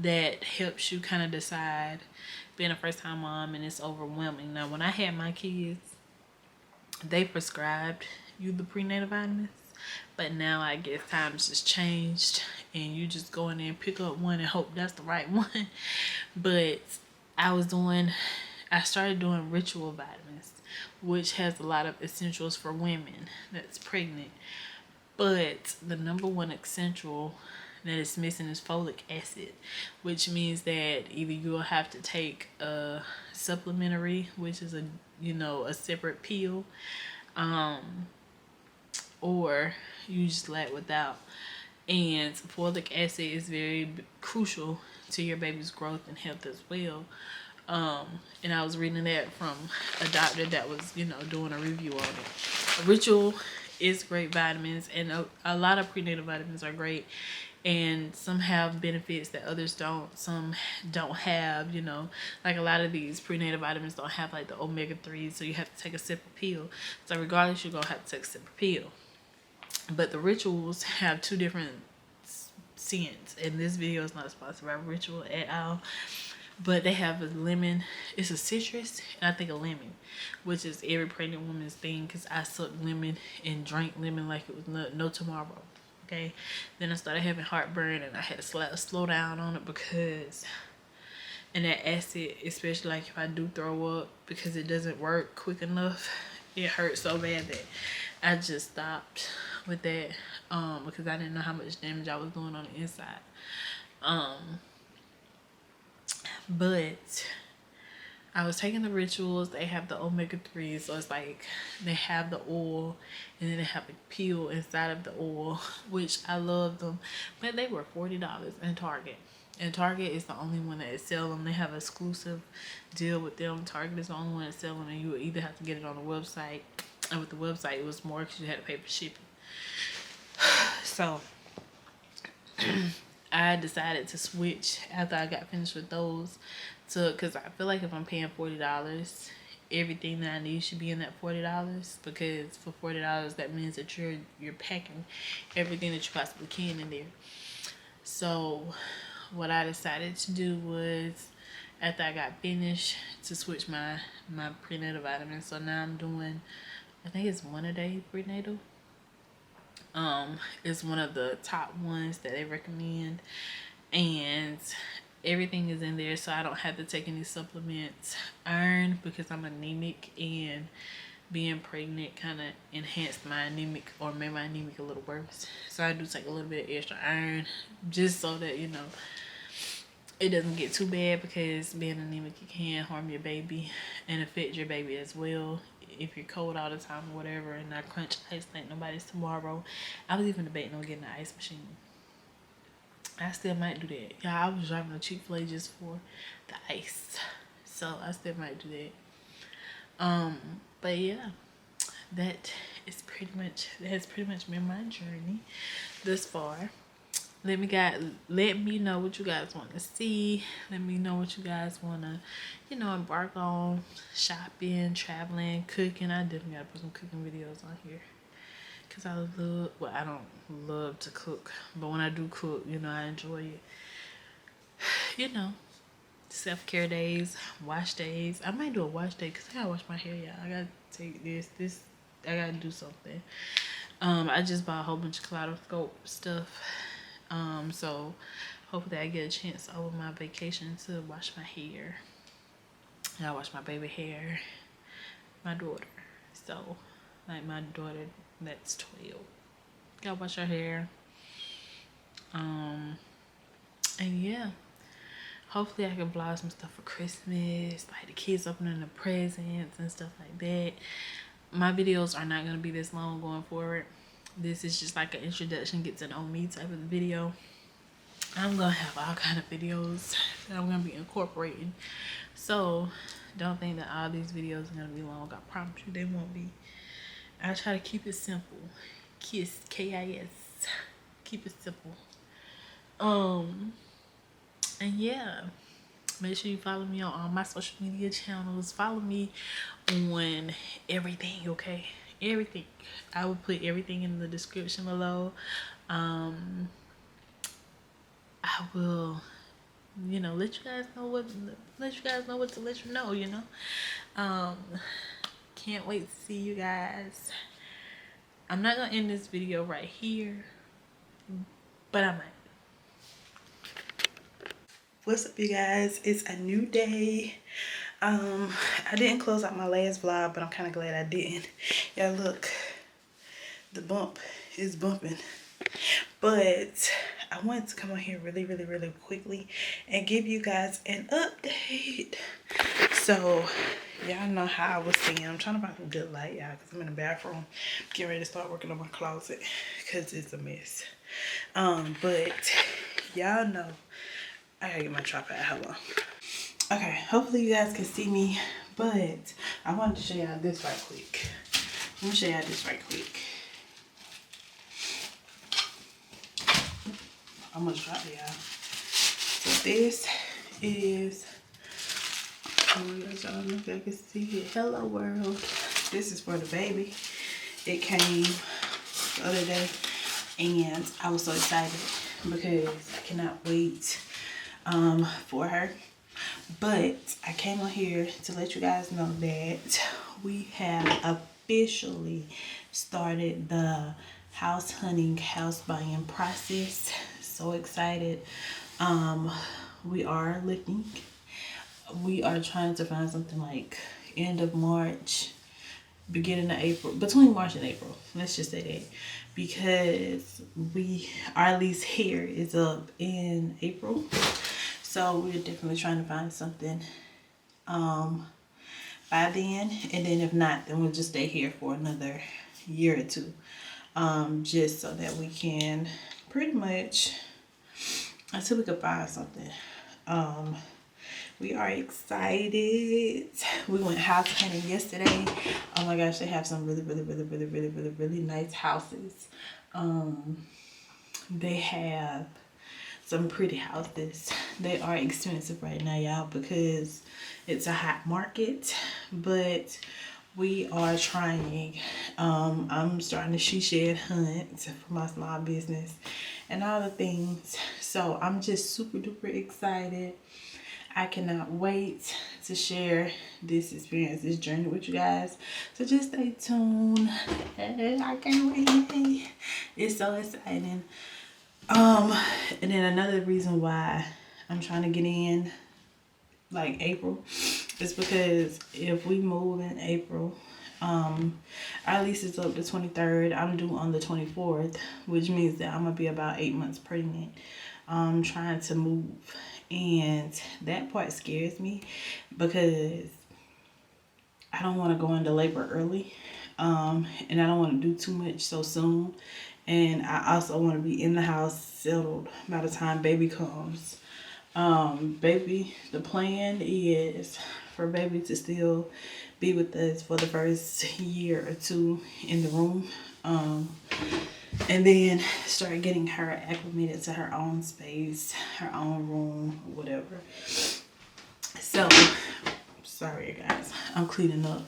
That helps you kind of decide, being a first time mom, and it's overwhelming. Now, when I had my kids, they prescribed you the prenatal vitamins, but now I guess times just changed and you just go in there and pick up one and hope that's the right one. But I started doing ritual vitamins, which has a lot of essentials for women that's pregnant. But the number one essential that is missing is folic acid, which means that either you'll have to take a supplementary, which is a separate pill, or you just lack without. And folic acid is very crucial to your baby's growth and health as well. And I was reading that from a doctor that was, doing a review on it. Ritual is great vitamins, and a lot of prenatal vitamins are great. And some have benefits that others don't. Some don't have, like a lot of these prenatal vitamins don't have like the omega-3, so you have to take a separate pill. So regardless, you're going to have to take a separate pill. But the rituals have 2 different scents. And this video is not sponsored by Ritual at all. But they have a lemon. It's a citrus and I think a lemon, which is every pregnant woman's thing, because I sucked lemon and drank lemon like it was no tomorrow. Okay, then I started having heartburn and I had to slow down on it, because and that acid, especially like if I do throw up, because it doesn't work quick enough, it hurts so bad that I just stopped with that, because I didn't know how much damage I was doing on the inside. But I was taking the rituals. They have the omega-3, so it's like they have the oil and then they have a pill inside of the oil, which I love them. But they were $40 in Target. And Target is the only one that sells them. They have an exclusive deal with them. Target is the only one that sells them, and you would either have to get it on the website. And with the website, it was more because you had to pay for shipping. So I decided to switch after I got finished with those, because I feel like if I'm paying $40, everything that I need should be in that $40, because for $40 that means that you're packing everything that you possibly can in there. So what I decided to do was, after I got finished, to switch my prenatal vitamins. So now I'm doing, I think it's one a day prenatal. It's one of the top ones that they recommend, and everything is in there, so I don't have to take any supplements. Iron, because I'm anemic, and being pregnant kind of enhanced my anemic, or made my anemic a little worse. So I do take a little bit of extra iron, just so that, you know, it doesn't get too bad, because being anemic, it can harm your baby and affect your baby as well. If you're cold all the time or whatever, and I crunch ice like nobody's tomorrow. I was even debating on getting an ice machine. I still might do that. Yeah, I was driving a Chick-fil-A just for the ice, so I still might do that. But yeah, that has pretty much been my journey thus far. Let me know what you guys want to see. Let me know what you guys want to, you know, embark on. Shopping, traveling, cooking. I definitely gotta put some cooking videos on here, because I don't love to cook, but when I do cook, you know, I enjoy it. You know, self-care days, wash days. I might do a wash day, because I gotta wash my hair, y'all. I gotta take this, I gotta do something. I just bought a whole bunch of kaleidoscope stuff. So hopefully I get a chance over my vacation to wash my hair. I wash my baby hair, my daughter. So, like, my daughter that's 12, gotta wash her hair. And yeah, hopefully I can vlog some stuff for Christmas, like the kids opening the presents and stuff like that. My videos are not gonna be this long going forward. This is just like an introduction, get to know me type of video. I'm gonna have all kind of videos that I'm gonna be incorporating, so don't think that all these videos are gonna be long. I promise you they won't be. I try to keep it simple. Kiss, K-I-S. Keep it simple. And yeah, make sure you follow me on all my social media channels. Follow me on everything, okay? Everything. I will put everything in the description below. I will, you know, let you guys know what to let you know, you know. Can't wait to see you guys. I'm not gonna end this video right here, but I might. What's up, you guys? It's a new day. I didn't close out my last vlog, but I'm kind of glad I didn't. Yeah, look, the bump is bumping. But I wanted to come on here really quickly and give you guys an update. So y'all know how I was saying, I'm trying to find some good light, y'all, because I'm in the bathroom getting ready to start working on my closet because it's a mess. But y'all know I gotta get my tripod. Hold on. Okay, hopefully you guys can see me, but I wanted to show y'all this right quick. Let me show y'all this right quick. I almost dropped it, y'all. So this is, oh my gosh, I don't know if I can see it. Hello world. This is for the baby. It came the other day, and I was so excited because I cannot wait for her. But I came on here to let you guys know that we have officially started the house hunting, house buying process. So excited. We are looking. We are trying to find something like end of March, beginning of April, between March and April. Let's just say that, because our lease here is up in April. So we're definitely trying to find something by then, and then if not, then we'll just stay here for another year or two, just so that we can pretty much, until we can find something. We are excited. We went house hunting yesterday. Oh my gosh, they have some really nice houses. They have some pretty houses. They are expensive right now, y'all, because it's a hot market, but we are trying. I'm starting a she shed hunt for my small business and all the things. So I'm just super duper excited. I cannot wait to share this experience, this journey with you guys. So just stay tuned. I can't wait. It's so exciting. And then another reason why I'm trying to get in like April is because if we move in April, our lease is up the 23rd. I'm due on the 24th, which means that I'm gonna be about 8 months pregnant. Trying to move, and that part scares me because I don't want to go into labor early, and I don't want to do too much so soon, and I also want to be in the house settled by the time baby comes. The plan is for baby to still be with us for the first year or two in the room, and then start getting her acclimated to her own space, her own room, whatever. So, sorry guys, I'm cleaning up,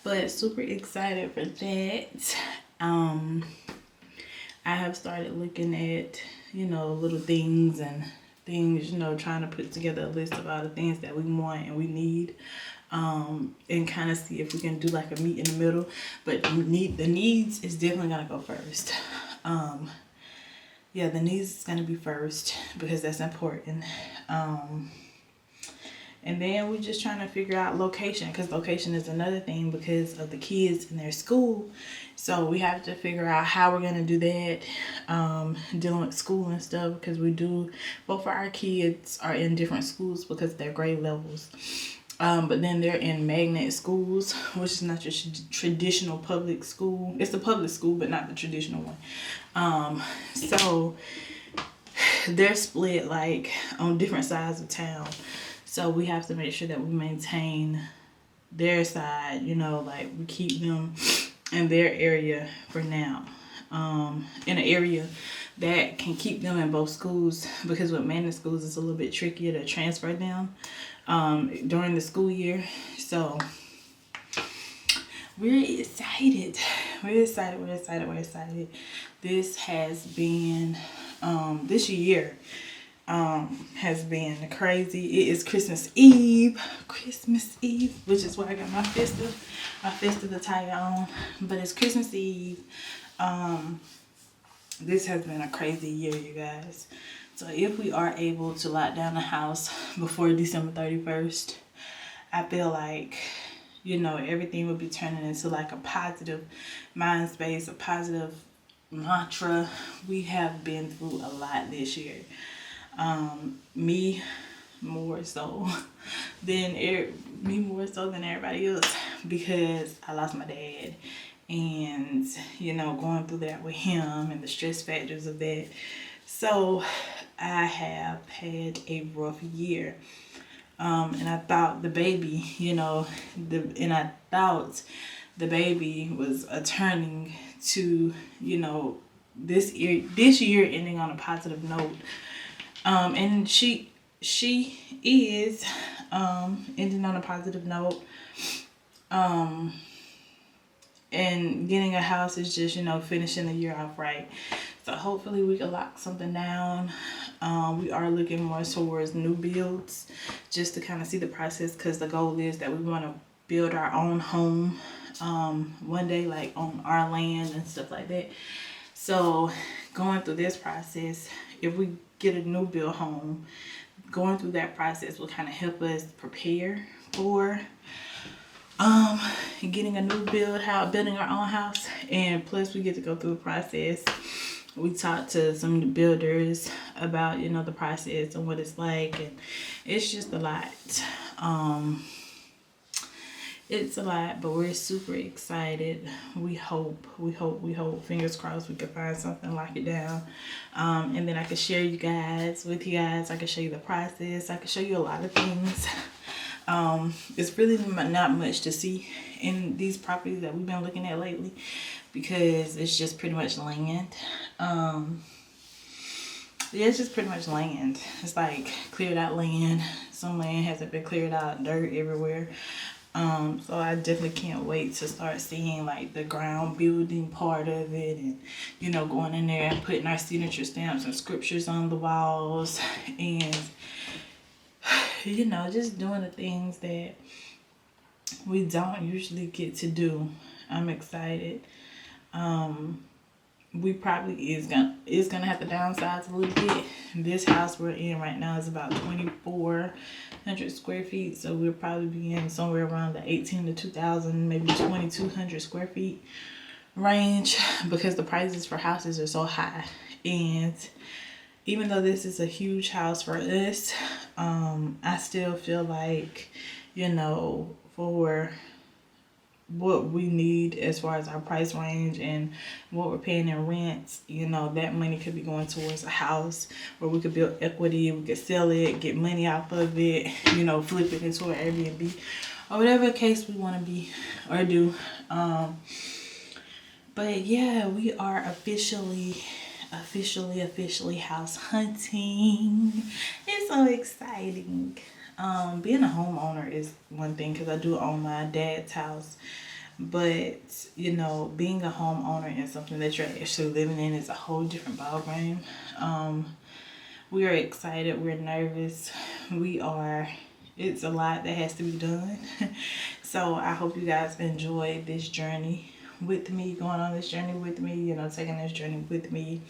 but super excited for that. I have started looking at, little things and things, trying to put together a list of all the things that we want and we need, and kind of see if we can do like a meet in the middle. But the needs is definitely gonna go first. Yeah, the needs is gonna be first because that's important. And then we're just trying to figure out location, because location is another thing because of the kids in their school. So we have to figure out how we're going to do that, dealing with school and stuff, because both of our kids are in different schools because of their grade levels. But then they're in magnet schools, which is not your traditional public school. It's a public school, but not the traditional one. So they're split like on different sides of town. So we have to make sure that we maintain their side, like we keep them in their area for now. In an area that can keep them in both schools, because with magnet schools, it's a little bit trickier to transfer them during the school year. So we're excited. We're excited. This has been, this year has been crazy. It is Christmas Eve, which is why I got my festive attire on. But it's Christmas Eve. This has been a crazy year, you guys. So if we are able to lock down the house before December 31st, I feel like, everything will be turning into like a positive mind space, a positive mantra. We have been through a lot this year. Me more so than everybody else, because I lost my dad, and going through that with him and the stress factors of that. So I have had a rough year, and I thought the baby, I thought the baby was a turning to, this year ending on a positive note. And she is ending on a positive note. And getting a house is just, finishing the year off right. So hopefully we can lock something down. We are looking more towards new builds, just to kind of see the process, because the goal is that we want to build our own home one day, like on our land and stuff like that. So going through this process, if we get a new build home, going through that process will kind of help us prepare for getting a new building our own house. And plus we get to go through the process. We talked to some builders about, the process and what it's like, and it's just a lot. It's a lot, but we're super excited. We hope, fingers crossed, we can find something, lock it down. And then I can share with you guys. I can show you the process. I can show you a lot of things. It's really not much to see in these properties that we've been looking at lately, because it's just pretty much land. Yeah, it's just pretty much land. It's like cleared out land. Some land hasn't been cleared out, dirt everywhere. So I definitely can't wait to start seeing like the ground building part of it, and you know, going in there and putting our signature stamps and scriptures on the walls, and you know, just doing the things that we don't usually get to do. I'm excited. We probably is gonna have to downsize a little bit. This house we're in right now is about 2,400 square feet, so we'll probably be in somewhere around the 18 to 2,000, maybe 2,200 square feet range, because the prices for houses are so high. And even though this is a huge house for us, I still feel like, you know, for what we need as far as our price range and what we're paying in rents, you know, that money could be going towards a house where we could build equity, we could sell it, get money off of it, you know, flip it into an Airbnb or whatever case we want to be or do. But yeah, we are officially house hunting. It's so exciting. Being a homeowner is one thing, because I do own my dad's house, but you know, being a homeowner and something that you're actually living in is a whole different ballgame. We are excited, we're nervous, it's a lot that has to be done. So I hope you guys enjoy this journey with me, going on this journey with me, you know, taking this journey with me,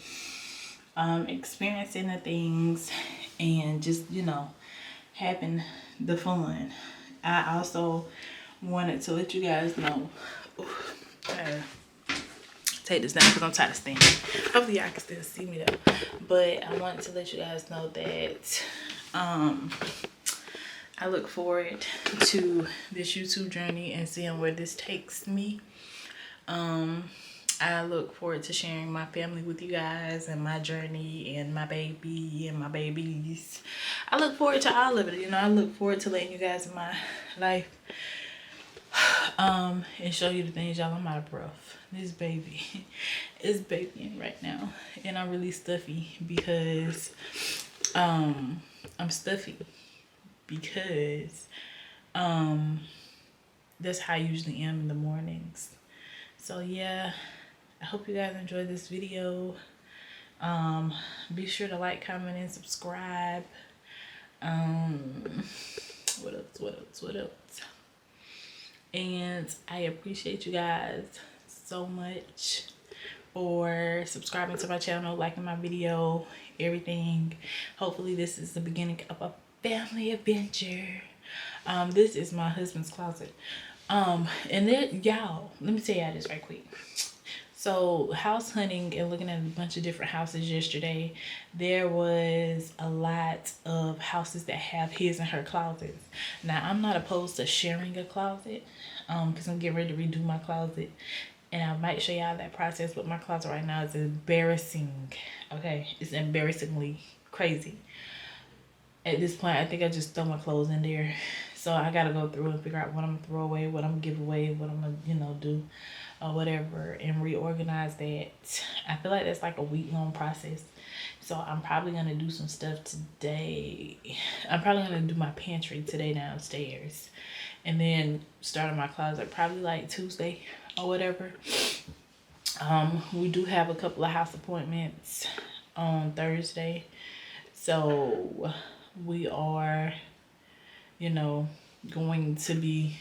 experiencing the things, and just, you know, having the fun. I also wanted to let you guys know, take this down because I'm tired of standing. Hopefully y'all can still see me though. But I wanted to let you guys know that I look forward to this YouTube journey and seeing where this takes me. I look forward to sharing my family with you guys and my journey and my baby and my babies. I look forward to all of it. You know, I look forward to letting you guys in my life and show you the things. Y'all, I'm out of breath. This baby is babying right now, and I'm really stuffy because I'm stuffy because that's how I usually am in the mornings. So yeah, I hope you guys enjoyed this video. Be sure to like, comment, and subscribe. What else? And I appreciate you guys so much for subscribing to my channel, liking my video, everything. Hopefully this is the beginning of a family adventure. This is my husband's closet. And then y'all, let me tell y'all this right quick. So house hunting and looking at a bunch of different houses yesterday, there was a lot of houses that have his and her closets. Now, I'm not opposed to sharing a closet, because I'm getting ready to redo my closet, and I might show y'all that process. But my closet right now is embarrassing. Okay, it's embarrassingly crazy. At this point, I think I just throw my clothes in there. So I gotta go through and figure out what I'm gonna throw away, what I'm gonna give away, what I'm gonna, you know, do or whatever, and reorganize that. I feel like that's like a week-long process. So I'm probably gonna do some stuff today. I'm probably gonna do my pantry today downstairs, and then start on my closet probably like Tuesday or whatever. We do have a couple of house appointments on Thursday, so we are, you know, going to be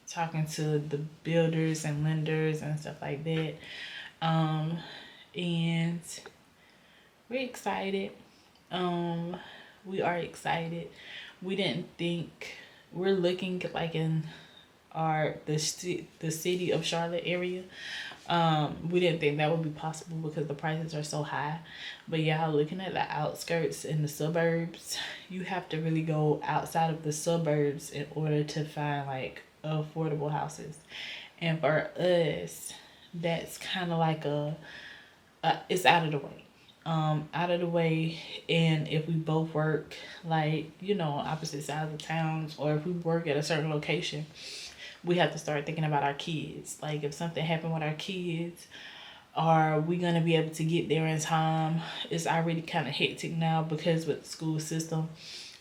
talking to the builders and lenders and stuff like that. And we're excited. We are excited. We didn't think, we're looking like in the city of Charlotte area. We didn't think that would be possible because the prices are so high. But y'all, looking at the outskirts and the suburbs, you have to really go outside of the suburbs in order to find like affordable houses. And for us, that's kind of like it's out of the way. And if we both work like, you know, opposite sides of towns, or if we work at a certain location, we have to start thinking about our kids. Like if something happened with our kids, Are we going to be able to get there in time? It's already kind of hectic now because with the school system,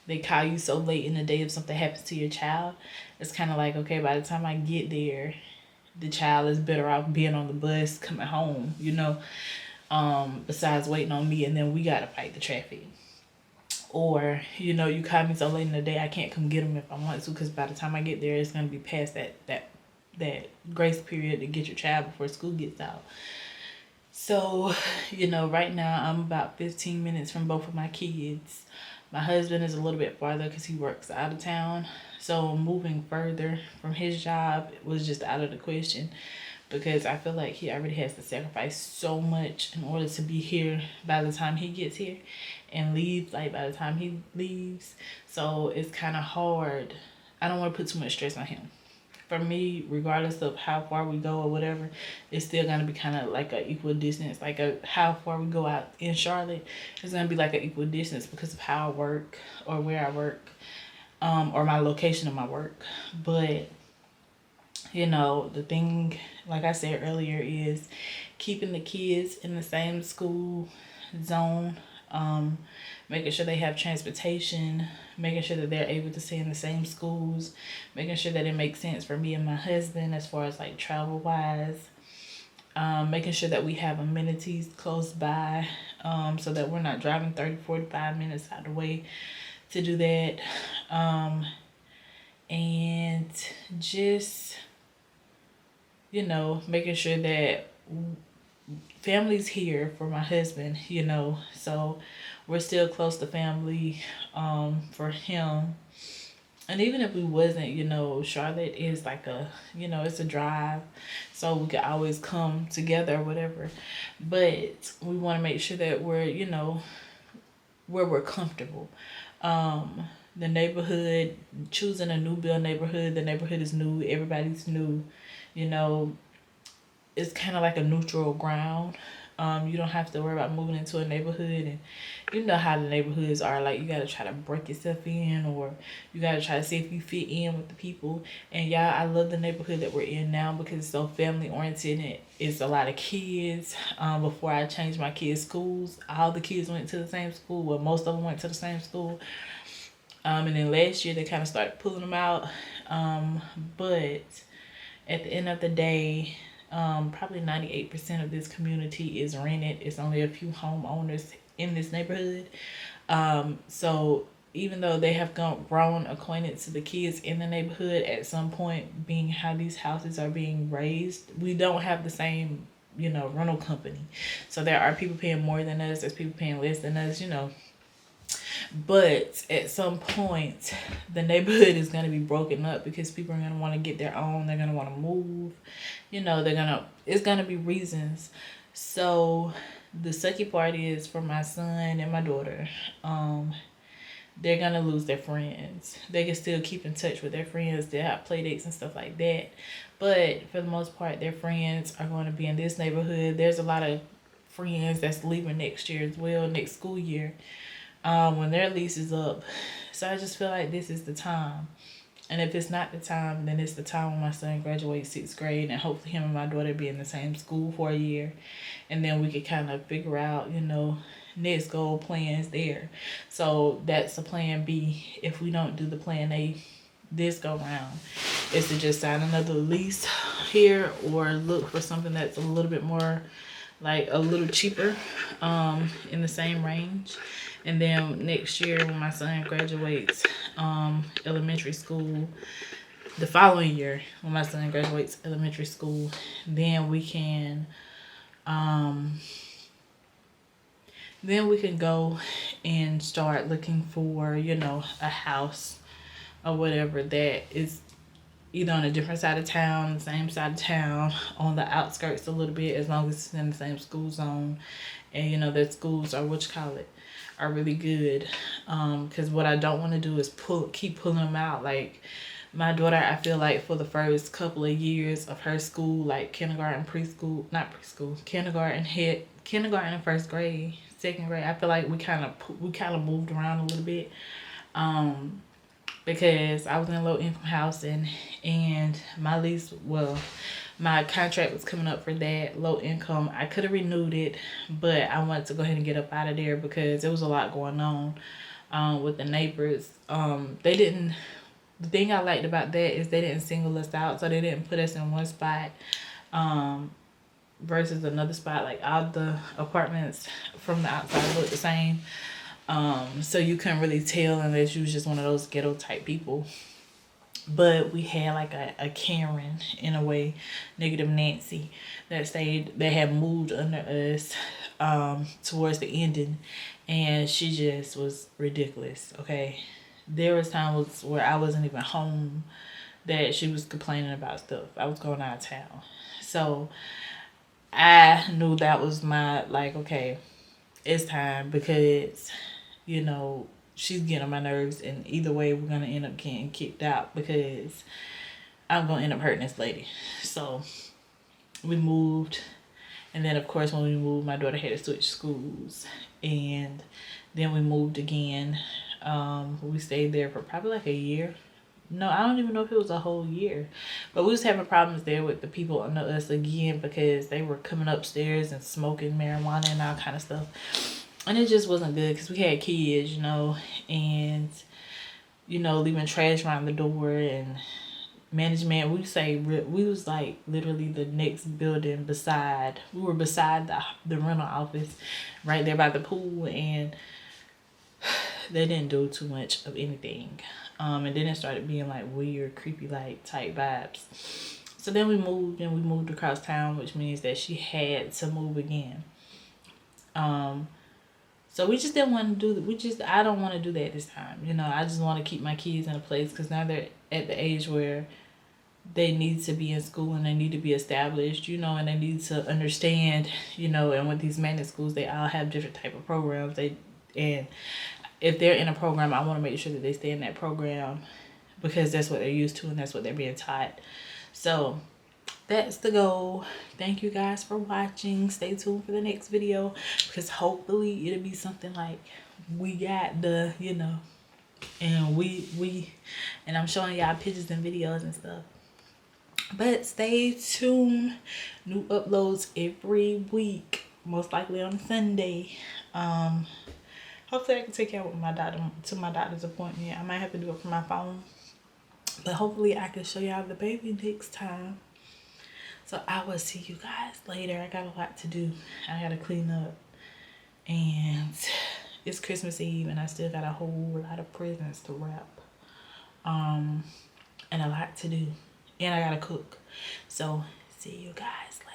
they call you so late in the day if something happens to your child. It's kind of like, okay, by the time I get there, the child is better off being on the bus coming home, besides waiting on me, and then we got to fight the traffic. Or, you call me so late in the day, I can't come get them if I want to, because by the time I get there, it's going to be past that grace period to get your child before school gets out. So, right now I'm about 15 minutes from both of my kids. My husband is a little bit farther because he works out of town. So moving further from his job was just out of the question, because I feel like he already has to sacrifice so much in order to be here by the time he gets here and leave by the time he leaves. So it's kind of hard. I don't want to put too much stress on him. For me, regardless of how far we go or whatever, it's still going to be kind of like an equal distance. How far we go out in Charlotte, it's going to be like an equal distance because of how I work or where I work, or my location of my work. But the thing, like I said earlier, is keeping the kids in the same school zone, making sure they have transportation, making sure that they're able to stay in the same schools, making sure that it makes sense for me and my husband as far as like travel wise, making sure that we have amenities close by, so that we're not driving 30-45 minutes out of the way to do that, and just making sure that family's here for my husband, so we're still close to family, for him. And even if we wasn't, Charlotte is like it's a drive, so we could always come together or whatever. But we want to make sure that we're, where we're comfortable. The neighborhood, choosing a new build neighborhood, the neighborhood is new, everybody's new, it's kind of like a neutral ground. You don't have to worry about moving into a neighborhood, and you know how the neighborhoods are. Like, you gotta try to break yourself in, or you gotta try to see if you fit in with the people. And yeah, I love the neighborhood that we're in now because it's so family oriented, and it's a lot of kids. Before I changed my kids' schools, all the kids went to the same school. Well, most of them went to the same school. And then last year they kind of started pulling them out. But at the end of the day, probably 98% of this community is rented. It's only a few homeowners in this neighborhood. So even though they have grown acquainted to the kids in the neighborhood, at some point, being how these houses are being raised, we don't have the same, rental company. So there are people paying more than us, there's people paying less than us, But at some point, the neighborhood is going to be broken up because people are going to want to get their own. They're going to want to move. It's going to be reasons. So the sucky part is for my son and my daughter, they're going to lose their friends. They can still keep in touch with their friends. They'll have play dates and stuff like that. But for the most part, their friends are going to be in this neighborhood. There's a lot of friends that's leaving next year as well, next school year, when their lease is up. So I just feel like this is the time. And if it's not the time, then it's the time when my son graduates 6th grade, and hopefully him and my daughter be in the same school for a year. And then we could kind of figure out, next goal plans there. So that's the plan B. If we don't do the plan A this go round, is to just sign another lease here, or look for something that's a little bit more, like a little cheaper, in the same range. And then next year when my son graduates elementary school, the following year when my son graduates elementary school, then we can go and start looking for, a house or whatever that is either on a different side of town, the same side of town, on the outskirts a little bit, as long as it's in the same school zone. And, their schools are really good. Because what I don't want to do is keep pulling them out. Like, my daughter, I feel like for the first couple of years of her school, like kindergarten, kindergarten and first grade, second grade, I feel like we kind of moved around a little bit. Because I was in a low income housing, and my lease, my contract was coming up for that low income. I could have renewed it, but I wanted to go ahead and get up out of there because there was a lot going on with the neighbors. They didn't. The thing I liked about that is they didn't single us out, so they didn't put us in one spot versus another spot. Like all the apartments from the outside looked the same, so you couldn't really tell unless you was just one of those ghetto type people. But we had like a Karen, in a way, negative Nancy, that stayed, that had moved under us towards the ending, and she just was ridiculous. Okay, there was times where I wasn't even home that she was complaining about stuff. I was going out of town, so I knew that was my, like, okay, it's time, because you know she's getting on my nerves, and either way we're gonna end up getting kicked out because I'm gonna end up hurting this lady. So we moved, and then of course when we moved, my daughter had to switch schools, and then we moved again. We stayed there for probably like a year. No, I don't even know if it was a whole year, but we was having problems there with the people under us again because they were coming upstairs and smoking marijuana and all kind of stuff, and it just wasn't good because we had kids, and leaving trash around the door, and management, we was like literally the next building beside. We were beside the rental office, right there by the pool, and they didn't do too much of anything. And then it started being like weird, creepy, like type vibes. So then we moved, and we moved across town, which means that she had to move again. So we just didn't want to do. I don't want to do that this time. I just want to keep my kids in a place because now they're at the age where they need to be in school and they need to be established, and they need to understand, and with these magnet schools, they all have different type of programs. And if they're in a program, I want to make sure that they stay in that program because that's what they're used to and that's what they're being taught. So that's the goal. Thank you guys for watching. Stay tuned for the next video because hopefully it'll be something like we got the, and and I'm showing y'all pictures and videos and stuff. But stay tuned. New uploads every week, most likely on Sunday. Hopefully I can take care of my doctor to my doctor's appointment. I might have to do it from my phone, but hopefully I can show y'all the baby next time. So I will see you guys later. I got a lot to do. I gotta clean up, and it's Christmas Eve, and I still got a whole lot of presents to wrap, and a lot to do, and I gotta cook. So see you guys later.